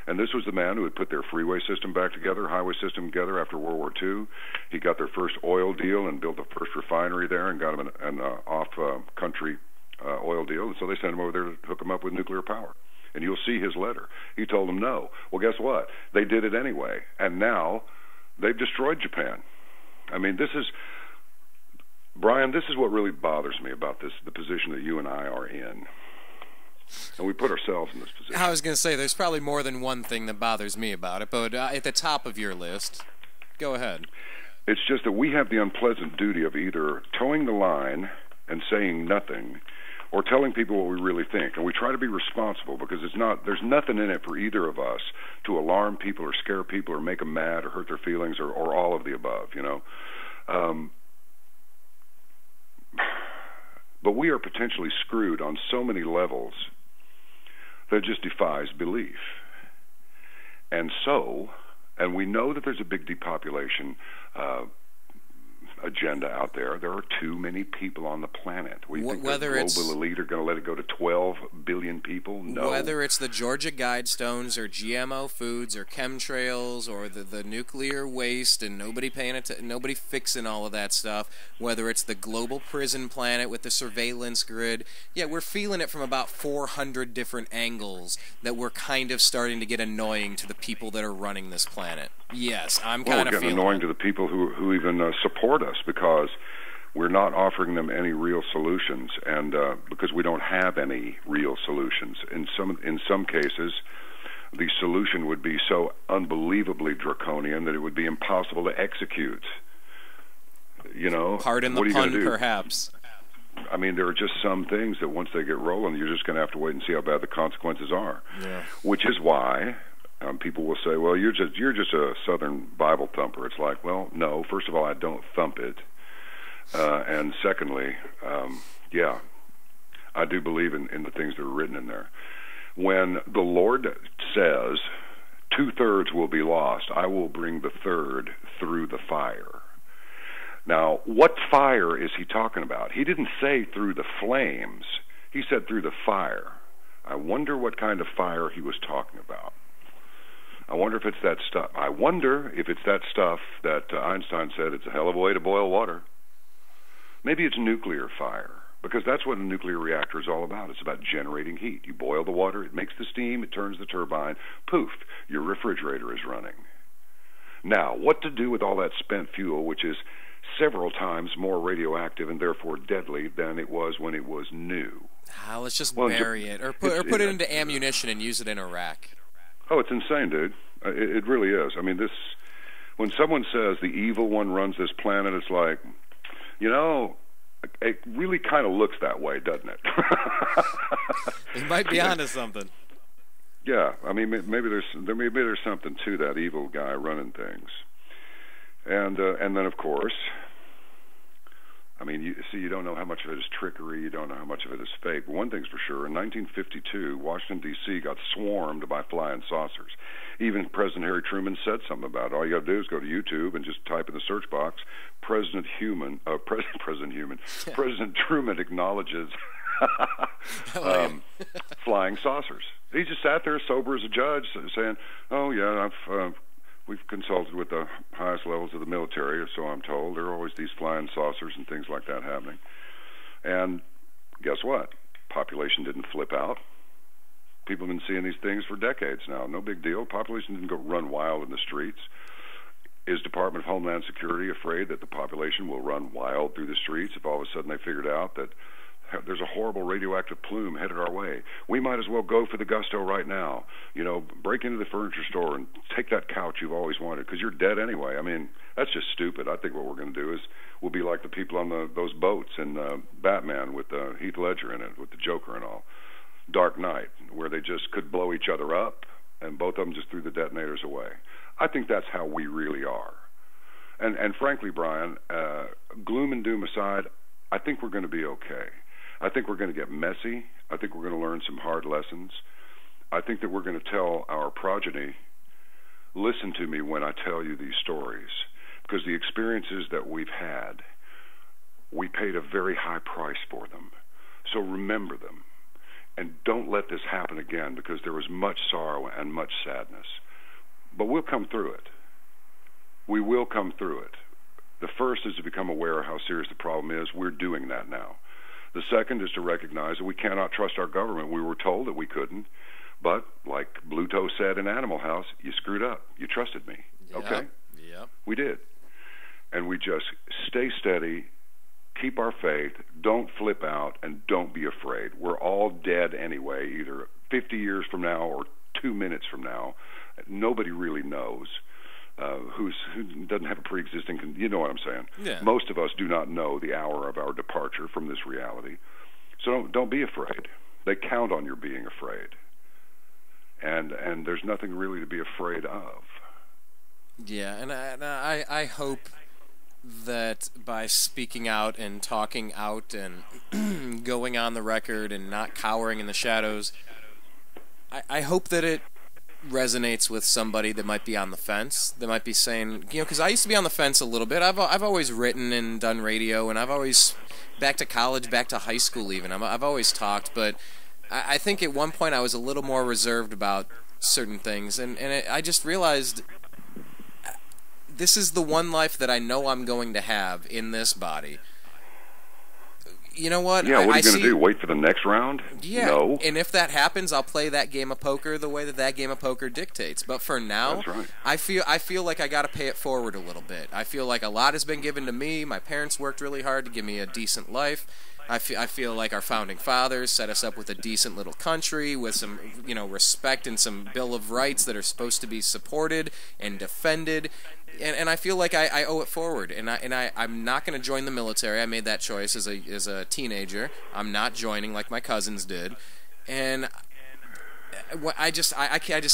And this was the man who had put their freeway system back together, highway system together after World War II. He got their first oil deal and built the first refinery there and got them an off-country oil deal. And so they sent him over there to hook him up with nuclear power. And you'll see his letter. He told them no. Well, guess what? They did it anyway. And now they've destroyed Japan. I mean, Brian, this is what really bothers me about the position that you and I are in. And we put ourselves in this position. I was going to say, there's probably more than one thing that bothers me about it, but at the top of your list, go ahead. It's just that we have the unpleasant duty of either towing the line and saying nothing, or telling people what we really think. And we try to be responsible, because there's nothing in it for either of us to alarm people or scare people or make them mad or hurt their feelings, or all of the above, But we are potentially screwed on so many levels that it just defies belief. And we know that there's a big depopulation agenda out there. There are too many people on the planet. We think the global elite are going to let it go to 12 billion people? No. Whether it's the Georgia Guidestones or GMO foods or chemtrails or the nuclear waste and nobody fixing all of that stuff, whether it's the global prison planet with the surveillance grid, we're feeling it from about 400 different angles that we're kind of starting to get annoying to the people that are running this planet. Yes, I'm kind of feeling annoying to the people who even support us, because we're not offering them any real solutions, and because we don't have any real solutions. In some cases, the solution would be so unbelievably draconian that it would be impossible to execute. Pardon the pun, perhaps. I mean, there are just some things that once they get rolling, you're just going to have to wait and see how bad the consequences are. Yeah. Which is why people will say, "Well, you're just a Southern Bible thumper." It's like, well, no. First of all, I don't thump it, and secondly, I do believe in the things that are written in there. When the Lord says, 2/3 will be lost, I will bring the third through the fire. Now, what fire is he talking about? He didn't say through the flames. He said through the fire. I wonder what kind of fire he was talking about. I wonder if it's that stuff. I wonder if it's that stuff that Einstein said it's a hell of a way to boil water. Maybe it's nuclear fire, because that's what a nuclear reactor is all about. It's about generating heat. You boil the water, it makes the steam, it turns the turbine, poof, your refrigerator is running. Now, what to do with all that spent fuel, which is several times more radioactive and therefore deadly than it was when it was new? Let's just bury it, or put it into ammunition and use it in Iraq. Oh, it's insane, dude. It really is. I mean, when someone says the evil one runs this planet, it's like, it really kind of looks that way, doesn't it? He might be onto something. Yeah, I mean, maybe there's something to that evil guy running things, and then of course, I mean, you don't know how much of it is trickery, you don't know how much of it is fake. But one thing's for sure: in 1952, Washington D.C. got swarmed by flying saucers. Even President Harry Truman said something about it. All you got to do is go to YouTube and just type in the search box, President Truman acknowledges flying saucers. He just sat there sober as a judge, saying, "Oh yeah, we've consulted with the highest levels of the military, or so I'm told. There are always these flying saucers and things like that happening." And guess what? Population didn't flip out. People have been seeing these things for decades now. No big deal. Population didn't go run wild in the streets. Is Department of Homeland Security afraid that the population will run wild through the streets if all of a sudden they figured out that there's a horrible radioactive plume headed our way? We might as well go for the gusto right now. Break into the furniture store and take that couch you've always wanted, because you're dead anyway. I mean, that's just stupid. I think what we're going to do is we'll be like the people on those boats in Batman with Heath Ledger in it, with the Joker and all. Dark Knight, where they just could blow each other up, and both of them just threw the detonators away. I think that's how we really are. And frankly, Brian, gloom and doom aside, I think we're going to be okay. I think we're going to get messy. I think we're going to learn some hard lessons. I think that we're going to tell our progeny, listen to me when I tell you these stories, because the experiences that we've had, we paid a very high price for them. So remember them. And don't let this happen again, because there was much sorrow and much sadness. But we'll come through it. We will come through it. The first is to become aware of how serious the problem is. We're doing that now. The second is to recognize that we cannot trust our government. We were told that we couldn't. But, like Bluto said in Animal House, you screwed up. You trusted me. Yep. Okay? Yep. We did. And we just stay steady, keep our faith, don't flip out, and don't be afraid. We're all dead anyway, either 50 years from now or 2 minutes from now. Nobody really knows. who doesn't have a pre-existing, you know what I'm saying? Yeah. Most of us do not know the hour of our departure from this reality. So don't be afraid. They count on your being afraid. And there's nothing really to be afraid of. Yeah, and I hope that by speaking out and talking out and going on the record and not cowering in the shadows, I hope that it resonates with somebody that might be on the fence, that might be saying, because I used to be on the fence a little bit. I've always written and done radio, and I've always, back to college, back to high school even, I've always talked, but I think at one point I was a little more reserved about certain things, and I just realized this is the one life that I know I'm going to have in this body. You know what? Yeah, what are you going to do? Wait for the next round? Yeah. No. And if that happens, I'll play that game of poker the way that game of poker dictates. But for now, that's right. I feel like I got to pay it forward a little bit. I feel like a lot has been given to me. My parents worked really hard to give me a decent life. I feel like our founding fathers set us up with a decent little country with some, respect and some Bill of Rights that are supposed to be supported and defended. And I feel like I owe it forward, and I'm not going to join the military. I made that choice as a teenager. I'm not joining like my cousins did, and I just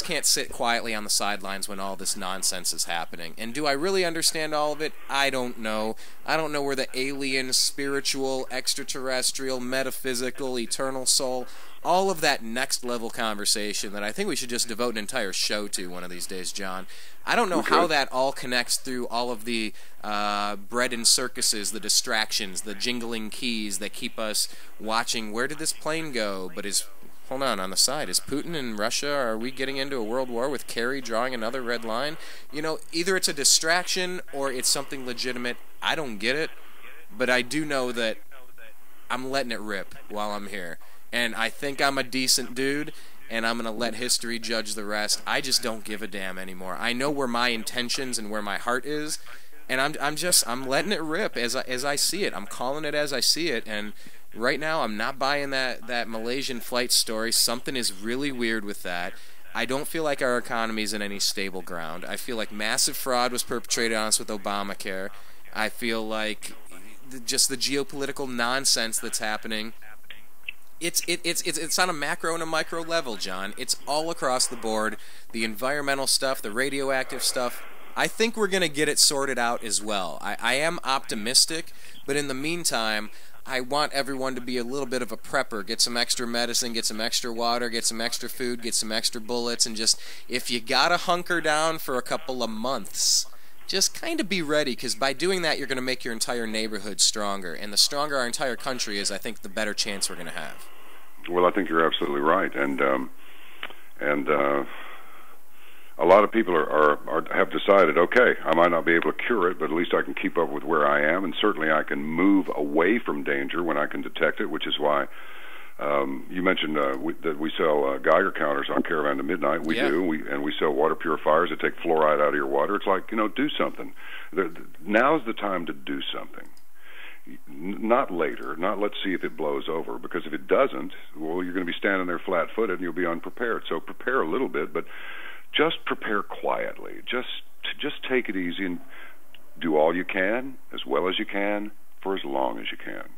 can't sit quietly on the sidelines when all this nonsense is happening. And do I really understand all of it? I don't know. I don't know where the alien, spiritual, extraterrestrial, metaphysical, eternal soul, all of that next level conversation that I think we should just devote an entire show to one of these days, John. I don't know how that all connects through all of the bread and circuses, the distractions, the jingling keys that keep us watching. Where did this plane go? But hold on the side, is Putin in Russia? Are we getting into a world war with Kerry drawing another red line? Either it's a distraction or it's something legitimate. I don't get it, but I do know that I'm letting it rip while I'm here. And I think I'm a decent dude, and I'm going to let history judge the rest. I just don't give a damn anymore. I know where my intentions and where my heart is, and I'm letting it rip as I see it. I'm calling it as I see it, and right now I'm not buying that Malaysian flight story. Something is really weird with that. I don't feel like our economy is in any stable ground. I feel like massive fraud was perpetrated on us with Obamacare. I feel like just the geopolitical nonsense that's happening. It's on a macro and a micro level, John. It's all across the board. The environmental stuff, the radioactive stuff. I think we're going to get it sorted out as well. I am optimistic, but in the meantime, I want everyone to be a little bit of a prepper. Get some extra medicine, get some extra water, get some extra food, get some extra bullets, and just, if you got to hunker down for a couple of months, just kind of be ready, because by doing that, you're going to make your entire neighborhood stronger. And the stronger our entire country is, I think the better chance we're going to have. Well, I think you're absolutely right. And a lot of people have decided, okay, I might not be able to cure it, but at least I can keep up with where I am, and certainly I can move away from danger when I can detect it, which is why you mentioned that we sell Geiger counters on Caravan to Midnight. We do, we sell water purifiers that take fluoride out of your water. It's like, do something. Now's the time to do something. Not later, not let's see if it blows over, because if it doesn't, well, you're going to be standing there flat-footed and you'll be unprepared. So prepare a little bit, but just prepare quietly. Just take it easy and do all you can, as well as you can, for as long as you can.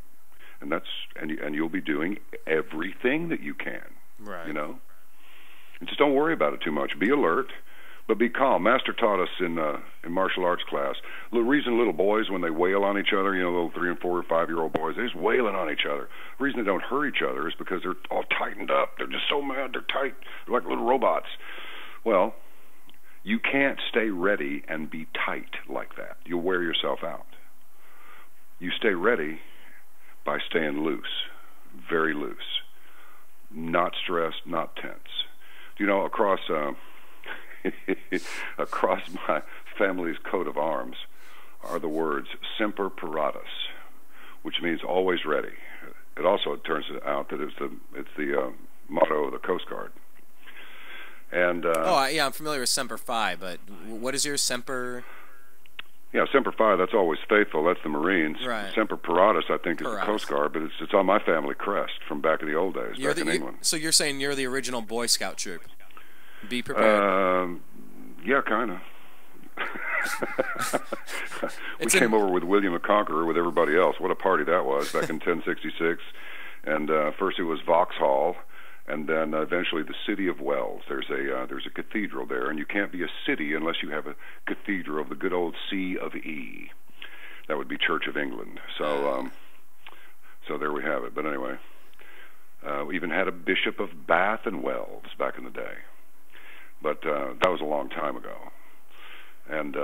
And you'll be doing everything that you can. Right. And just don't worry about it too much. Be alert, but be calm. Master taught us in martial arts class. The reason little boys, when they wail on each other, little 3 and 4 or 5-year-old boys, they're just wailing on each other. The reason they don't hurt each other is because they're all tightened up. They're just so mad. They're tight. They're like little robots. Well, you can't stay ready and be tight like that. You'll wear yourself out. You stay ready by staying loose, very loose, not stressed, not tense. Across across my family's coat of arms are the words "Semper Paratus," which means always ready. It also turns out that it's the motto of the Coast Guard. And I'm familiar with Semper Fi, but what is your Semper? Yeah, Semper Fi, that's always faithful. That's the Marines. Right. Semper Paratus, I think, is the Coast Guard, but it's on my family crest from back in the old days, back in England. So you're saying you're the original Boy Scout troop? Be prepared. Yeah, kind of. We came over with William the Conqueror with everybody else. What a party that was back in 1066. And first it was Vauxhall, and then eventually the city of Wells. There's a cathedral there, and you can't be a city unless you have a cathedral of the good old C of E. That would be Church of England. So there we have it. But anyway, we even had a bishop of Bath and Wells back in the day. But that was a long time ago. And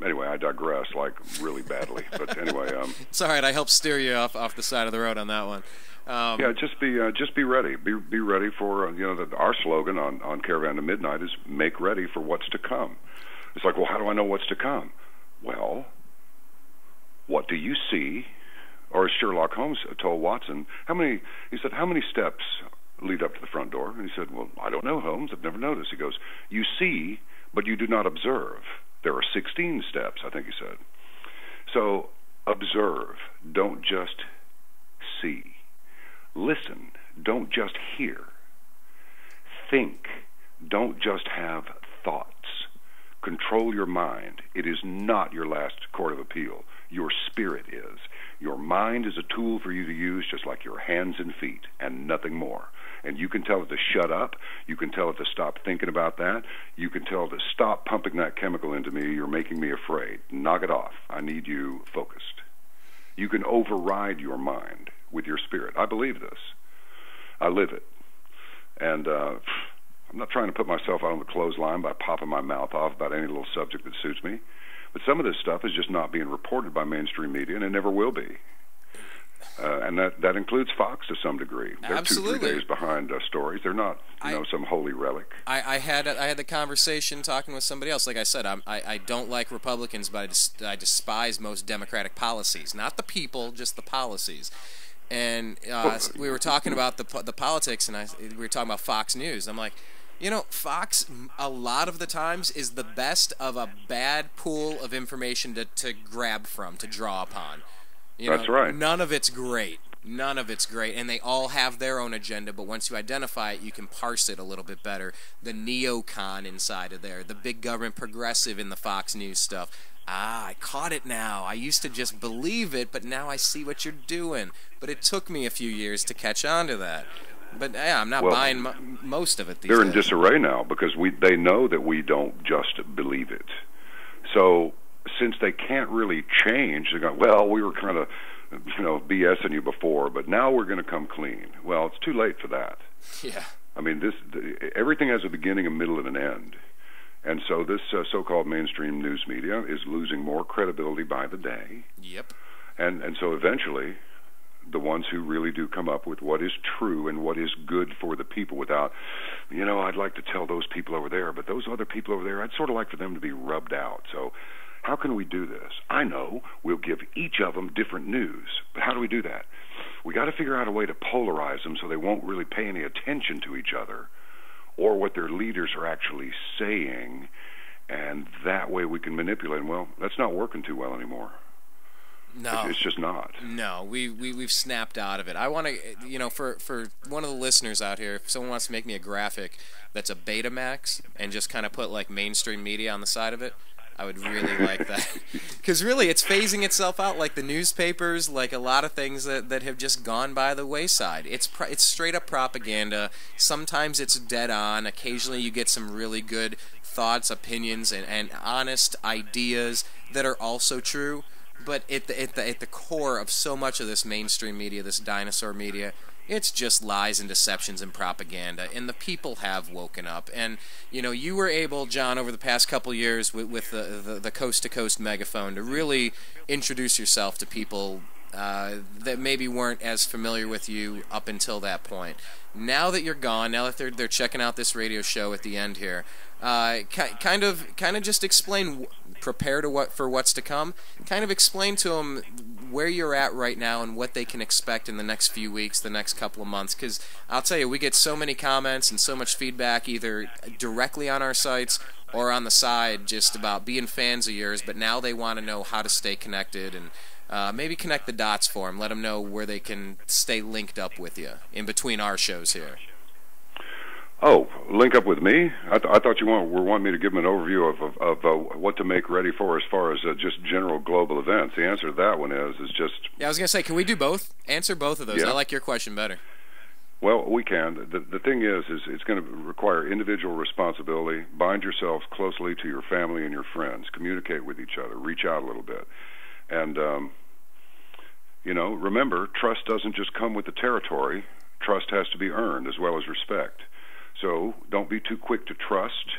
anyway, I digress, like, really badly. But anyway, it's all right. I helped steer you off the side of the road on that one. Yeah, just be ready. Be ready for our slogan on Caravan to Midnight is make ready for what's to come. It's like, well, how do I know what's to come? Well, what do you see? Or as Sherlock Holmes told Watson, he said, how many steps lead up to the front door? And he said, well, I don't know, Holmes. I've never noticed. He goes, you see, but you do not observe. There are 16 steps, I think he said. So observe. Don't just see. Listen. Don't just hear. Think. Don't just have thoughts. Control your mind. It is not your last court of appeal. Your spirit is. Your mind is a tool for you to use just like your hands and feet, and nothing more. And you can tell it to shut up. You can tell it to stop thinking about that. You can tell it to stop pumping that chemical into me. You're making me afraid. Knock it off. I need you focused. You can override your mind with your spirit. I believe this. I live it. And I'm not trying to put myself out on the clothesline by popping my mouth off about any little subject that suits me. But some of this stuff is just not being reported by mainstream media, and it never will be. And that includes Fox to some degree. They're Absolutely. 2-3 days behind stories. They're not, some holy relic. I had the conversation talking with somebody else. Like I said, I don't like Republicans, but I despise most Democratic policies. Not the people, just the policies. And we were talking about the politics, and we were talking about Fox News. I'm like, Fox, a lot of the times, is the best of a bad pool of information to grab from, to draw upon. That's right. None of it's great. None of it's great. And they all have their own agenda, but once you identify it, you can parse it a little bit better. The neocon inside of there, the big government progressive in the Fox News stuff. I caught it now. I used to just believe it, but now I see what you're doing. But it took me a few years to catch on to that. But yeah, I'm not buying most of it these days. They're in disarray now because they know that we don't just believe it. So since they can't really change, they go, well, we were kind of, BSing you before, but now we're going to come clean. Well, it's too late for that. Yeah. I mean, everything has a beginning, a middle, and an end. And so this so-called mainstream news media is losing more credibility by the day. Yep. And so eventually, the ones who really do come up with what is true and what is good for the people without, I'd like to tell those people over there, but those other people over there, I'd sort of like for them to be rubbed out. So how can we do this? I know we'll give each of them different news, but how do we do that? We got to figure out a way to polarize them so they won't really pay any attention to each other or what their leaders are actually saying, and that way we can manipulate them. Well, that's not working too well anymore. No, it's just not. No, we've snapped out of it. I want to, for one of the listeners out here, if someone wants to make me a graphic that's a Betamax and just kind of put like mainstream media on the side of it, I would really like that. Because really, it's phasing itself out, like the newspapers, like a lot of things that have just gone by the wayside. It's straight up propaganda. Sometimes it's dead on. Occasionally, you get some really good thoughts, opinions, and honest ideas that are also true. But at the core of so much of this mainstream media, this dinosaur media, it's just lies and deceptions and propaganda, and the people have woken up. And you were able, John, over the past couple years with the Coast to Coast megaphone to really introduce yourself to people that maybe weren't as familiar with you up until that point. Now that you're gone, now that they're checking out this radio show at the end here, kind of just explain, prepare for what's to come. Kind of explain to them where you're at right now and what they can expect in the next few weeks, the next couple of months. Because I'll tell you, we get so many comments and so much feedback either directly on our sites or on the side just about being fans of yours, but now they want to know how to stay connected and maybe connect the dots for them. Let them know where they can stay linked up with you in between our shows here. Oh, link up with me? I thought you were wanting me to give them an overview of what to make ready for as far as just general global events. The answer to that one is just... Yeah, I was going to say, can we do both? Answer both of those. Yeah. I like your question better. Well, we can. The thing is it's going to require individual responsibility. Bind yourselves closely to your family and your friends. Communicate with each other. Reach out a little bit. And, remember, trust doesn't just come with the territory. Trust has to be earned as well as respect. So don't be too quick to trust.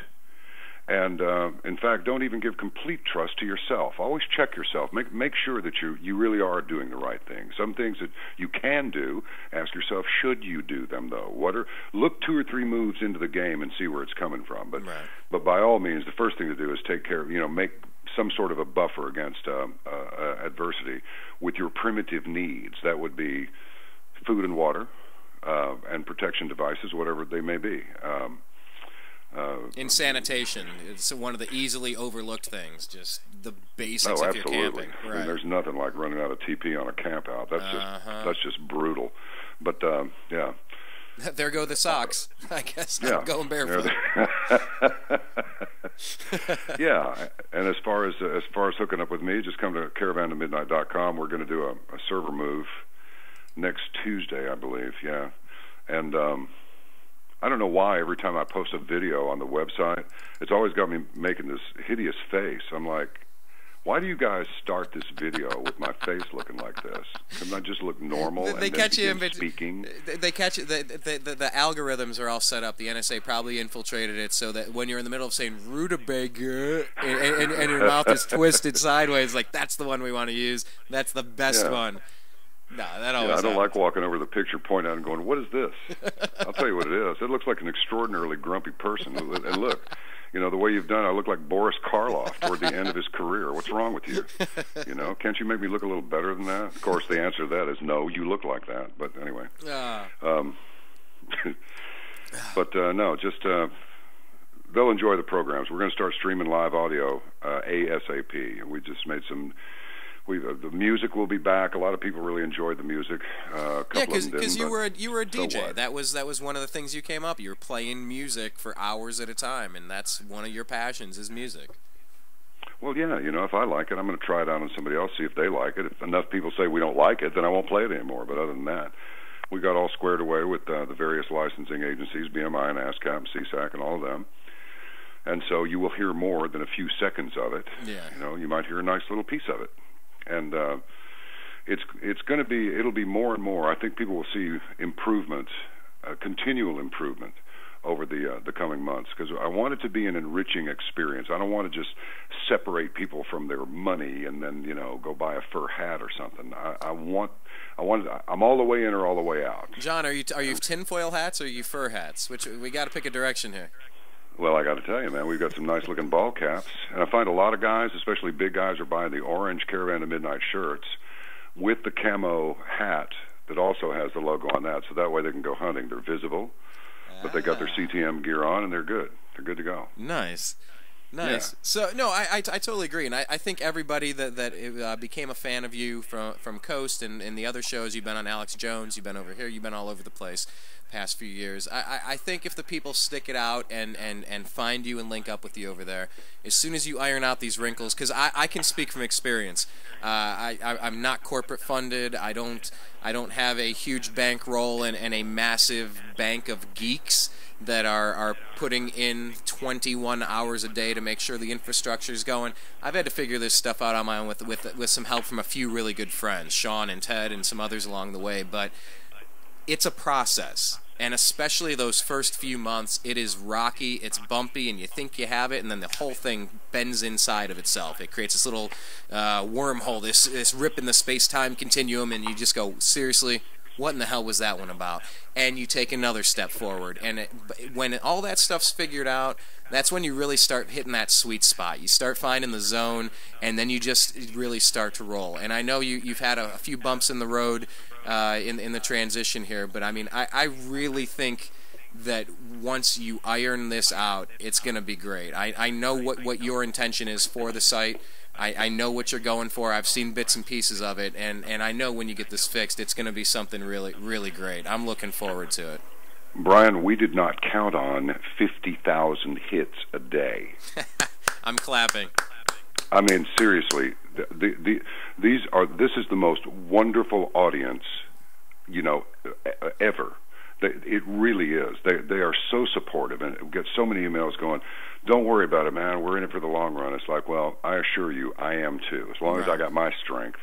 And, in fact, don't even give complete trust to yourself. Always check yourself. Make sure that you really are doing the right thing. Some things that you can do, ask yourself, should you do them, though? Look 2 or 3 moves into the game and see where it's coming from. But by all means, the first thing to do is take care of, make some sort of a buffer against adversity with your primitive needs. That would be food and water and protection devices, whatever they may be. In sanitation, it's one of the easily overlooked things, just the basics of your camping. Right. I mean, there's nothing like running out of TP on a camp out. That's just brutal. But yeah. There go the socks. I guess I'm going barefoot. Yeah, and as far as hooking up with me, just come to caravan2midnight.com. We're going to do a server move next Tuesday, I believe. Yeah, and I don't know why every time I post a video on the website, it's always got me making this hideous face. I'm like, why do you guys start this video with my face looking like this? Couldn't I just look normal and then begin speaking? They catch it. The algorithms are all set up. The NSA probably infiltrated it so that when you're in the middle of saying rutabaga and your mouth is twisted sideways, like that's the one we want to use. That's the best one. No, that always I don't like walking over the picture, pointing out and going, what is this? I'll tell you what it is. It looks like an extraordinarily grumpy person. And look, the way you've done it, I look like Boris Karloff toward the end of his career. What's wrong with you? Can't you make me look a little better than that? Of course, the answer to that is no, you look like that. But anyway. No, just they'll enjoy the programs. We're going to start streaming live audio ASAP. We just made some... the music will be back. A lot of people really enjoyed the music. Because you were a DJ. So that was one of the things you came up. You were playing music for hours at a time, and that's one of your passions is music. Well, yeah, if I like it, I'm going to try it out on somebody else, see if they like it. If enough people say we don't like it, then I won't play it anymore. But other than that, we got all squared away with the various licensing agencies, BMI and ASCAP and CSAC and all of them. And so you will hear more than a few seconds of it. Yeah. You might hear a nice little piece of it. And it'll be more and more. I think people will see improvement, continual improvement over the coming months, because I want it to be an enriching experience. I don't want to just separate people from their money and then go buy a fur hat or something. I'm all the way in or all the way out. John, are you tinfoil hats or are you fur hats? Which we got to pick a direction here. Well, I got to tell you, man, we've got some nice-looking ball caps. And I find a lot of guys, especially big guys, are buying the orange Caravan to Midnight shirts with the camo hat that also has the logo on that, so that way they can go hunting. They're visible, but they got their CTM gear on, and they're good. They're good to go. Nice. Yeah. So, no, I totally agree, and I think everybody that became a fan of you from Coast and the other shows, you've been on Alex Jones, you've been over here, you've been all over the place past few years. I think if the people stick it out and find you and link up with you over there, as soon as you iron out these wrinkles, because I can speak from experience. I'm not corporate funded. I don't have a huge bankroll and a massive bank of geeks that are putting in 21 hours a day to make sure the infrastructure is going. I've had to figure this stuff out on my own with some help from a few really good friends, Sean and Ted and some others along the way, but it's a process. And especially those first few months, it is rocky, it's bumpy, and you think you have it, and then the whole thing bends inside of itself. It creates this little wormhole, this rip in the space-time continuum, and you just go, seriously, what in the hell was that one about? And you take another step forward. And when all that stuff's figured out, that's when you really start hitting that sweet spot. You start finding the zone, and then you just really start to roll. And I know you've had a few bumps in the road in the transition here, but I mean, I really think that once you iron this out, it's going to be great. I know what your intention is for the site. I know what you're going for. I've seen bits and pieces of it, and I know when you get this fixed, it's going to be something really, really great. I'm looking forward to it. Brian, we did not count on 50,000 hits a day. I'm clapping. I mean, seriously, this is the most wonderful audience, ever. It really is. They are so supportive, and we get so many emails going, "Don't worry about it, man. We're in it for the long run." It's like, well, I assure you, I am too. As long as I got my strength,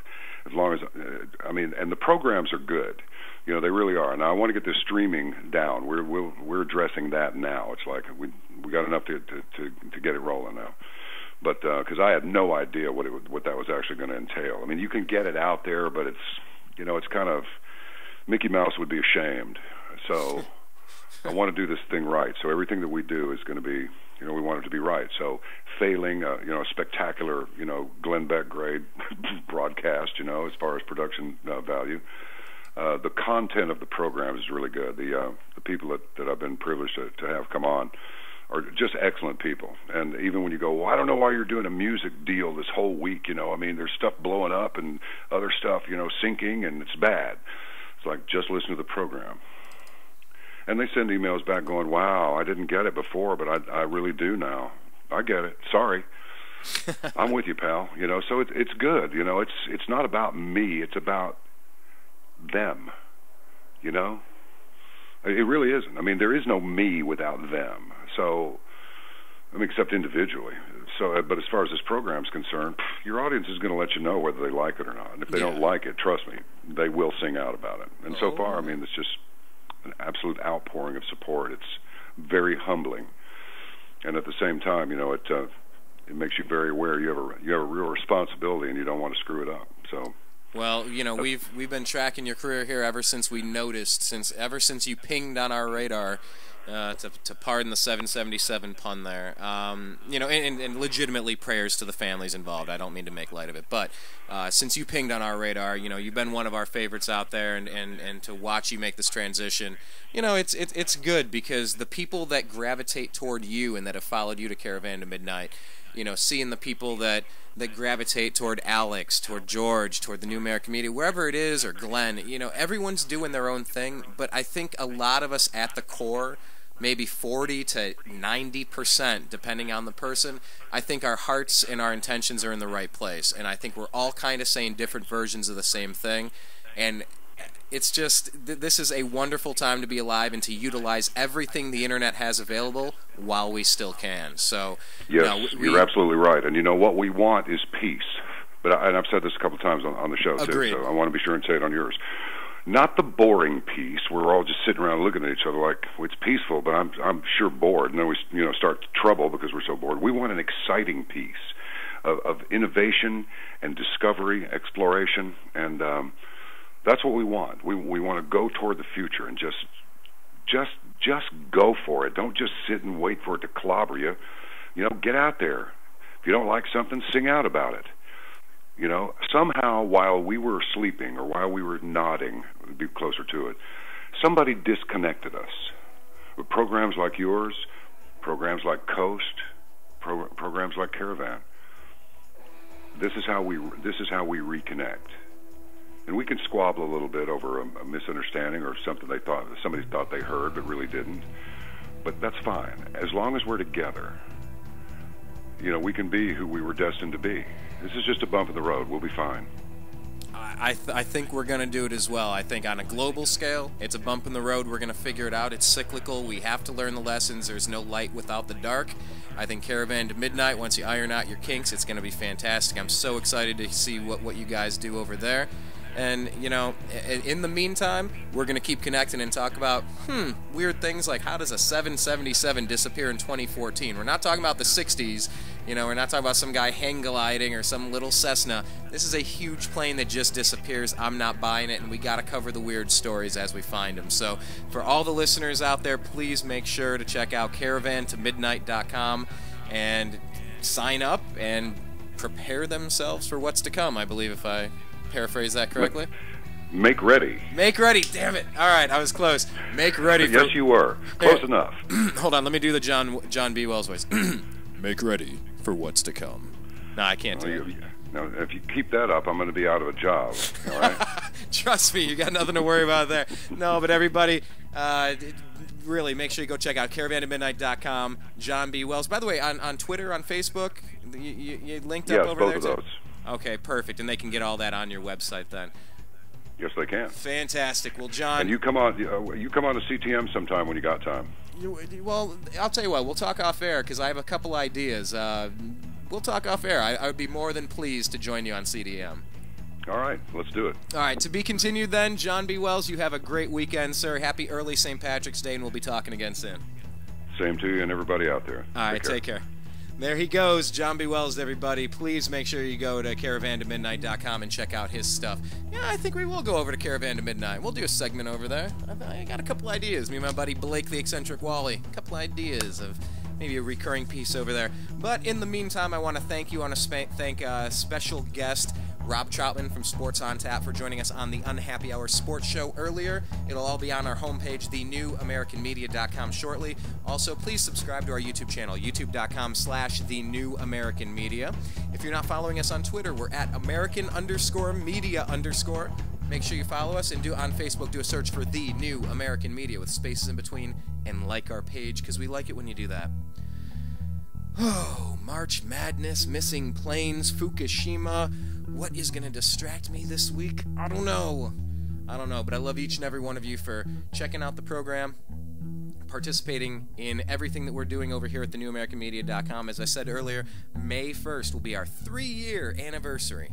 as long as and the programs are good. They really are. Now I want to get this streaming down. We're addressing that now. It's like we got enough to get it rolling now. But because I had no idea what that was actually going to entail. I mean, you can get it out there, but it's kind of Mickey Mouse would be ashamed. So I want to do this thing right. So everything that we do is going to be, we want it to be right. So failing, a spectacular, Glenn Beck grade broadcast, as far as production value. The content of the program is really good. The people that I've been privileged to have come on are just excellent people. And even when you go, well, I don't know why you're doing a music deal this whole week, there's stuff blowing up and other stuff, sinking, and it's bad. It's like, just listen to the program. And they send emails back going, wow, I didn't get it before, but I really do now. I get it. Sorry. I'm with you, pal. So it's good. It's not about me. It's about them. It really isn't. I mean, there is no me without them. So, except individually. So, but as far as this program's concerned, your audience is going to let you know whether they like it or not. And if they don't like it, trust me, they will sing out about it. And so far, it's just an absolute outpouring of support. It's very humbling, and at the same time, it makes you very aware you have a real responsibility, and you don't want to screw it up. So. Well, we've been tracking your career here ever since we noticed, ever since you pinged on our radar, to pardon the 777 pun there. And legitimately prayers to the families involved. I don't mean to make light of it, but since you pinged on our radar, you've been one of our favorites out there, and to watch you make this transition, it's good, because the people that gravitate toward you and that have followed you to Caravan to Midnight, seeing the people that gravitate toward Alex, toward George, toward the New American Media, wherever it is, or Glenn, everyone's doing their own thing, but I think a lot of us at the core, maybe 40 to 90%, depending on the person, I think our hearts and our intentions are in the right place, and I think we're all kind of saying different versions of the same thing, and it's just, this is a wonderful time to be alive and to utilize everything the internet has available while we still can. So, yes, you're absolutely right. And what we want is peace. And I've said this a couple of times on the show Agreed. too. So I want to be sure and say it on yours. Not the boring peace. We're all just sitting around looking at each other like, well, it's peaceful, but I'm sure bored. And then we start trouble because we're so bored. We want an exciting peace of innovation and discovery, exploration, and that's what we want. We want to go toward the future and just go for it. Don't just sit and wait for it to clobber you. Get out there. If you don't like something, sing out about it. Somehow while we were sleeping or while we were nodding, to be closer to it, somebody disconnected us. With programs like yours, programs like Coast, programs like Caravan. This is how we reconnect. And we can squabble a little bit over a misunderstanding or something somebody thought they heard but really didn't. But that's fine. As long as we're together, we can be who we were destined to be. This is just a bump in the road. We'll be fine. I think we're going to do it as well. I think on a global scale, it's a bump in the road. We're going to figure it out. It's cyclical. We have to learn the lessons. There's no light without the dark. I think Caravan to Midnight, once you iron out your kinks, it's going to be fantastic. I'm so excited to see what you guys do over there. And, in the meantime, we're going to keep connecting and talk about, weird things like how does a 777 disappear in 2014? We're not talking about the 60s, we're not talking about some guy hang gliding or some little Cessna. This is a huge plane that just disappears. I'm not buying it, and we got to cover the weird stories as we find them. So for all the listeners out there, please make sure to check out caravantomidnight.com and sign up and prepare themselves for what's to come, I believe, if I paraphrase that correctly. Make ready. Make ready. Damn it. All right, I was close. Make ready. Yes, you were. Close enough. Hold on. Let me do the John B. Wells voice. Make ready for what's to come. No, I can't do it. Now, if you keep that up, I'm going to be out of a job. All right? Trust me, you got nothing to worry about there. No, but everybody, really make sure you go check out caravantomidnight.com. John B. Wells. By the way, on Twitter, on Facebook, you linked up over there too? Yes, both of those. Okay, perfect. And they can get all that on your website then. Yes, they can. Fantastic. Well, John. And you come on to CTM sometime when you got time. Well, I'll tell you what. We'll talk off air because I have a couple ideas. We'll talk off air. I would be more than pleased to join you on CDM. All right, let's do it. All right, to be continued then. John B. Wells, you have a great weekend, sir. Happy early St. Patrick's Day, and we'll be talking again soon. Same to you and everybody out there. All right, take care. There he goes, John B. Wells, everybody. Please make sure you go to caravantomidnight.com and check out his stuff. Yeah, I think we will go over to Caravan to Midnight. We'll do a segment over there. I got a couple ideas. Me and my buddy Blake the Eccentric Wally. A couple ideas of maybe a recurring piece over there. But in the meantime, I want to thank you. I want to thank special guest Rob Troutman from Sports on Tap for joining us on the Unhappy Hour Sports Show earlier. It'll all be on our homepage, thenewamericanmedia.com, shortly. Also, please subscribe to our YouTube channel, youtube.com/thenewamericanmedia. If you're not following us on Twitter, we're at American_media_. Make sure you follow us, and on Facebook, do a search for The New American Media with spaces in between, and like our page, because we like it when you do that. Oh, March Madness, missing planes, Fukushima. What is going to distract me this week? I don't know, but I love each and every one of you for checking out the program, participating in everything that we're doing over here at thenewamericanmedia.com. As I said earlier, May 1st will be our 3-year anniversary.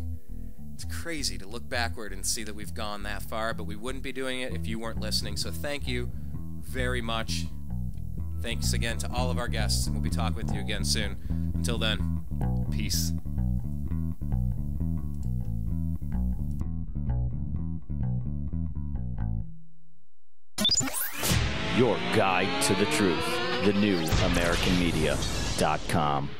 It's crazy to look backward and see that we've gone that far, but we wouldn't be doing it if you weren't listening. So thank you very much. Thanks again to all of our guests, and we'll be talking with you again soon. Until then, peace. Your guide to the truth. TheNewAmericanMedia.com.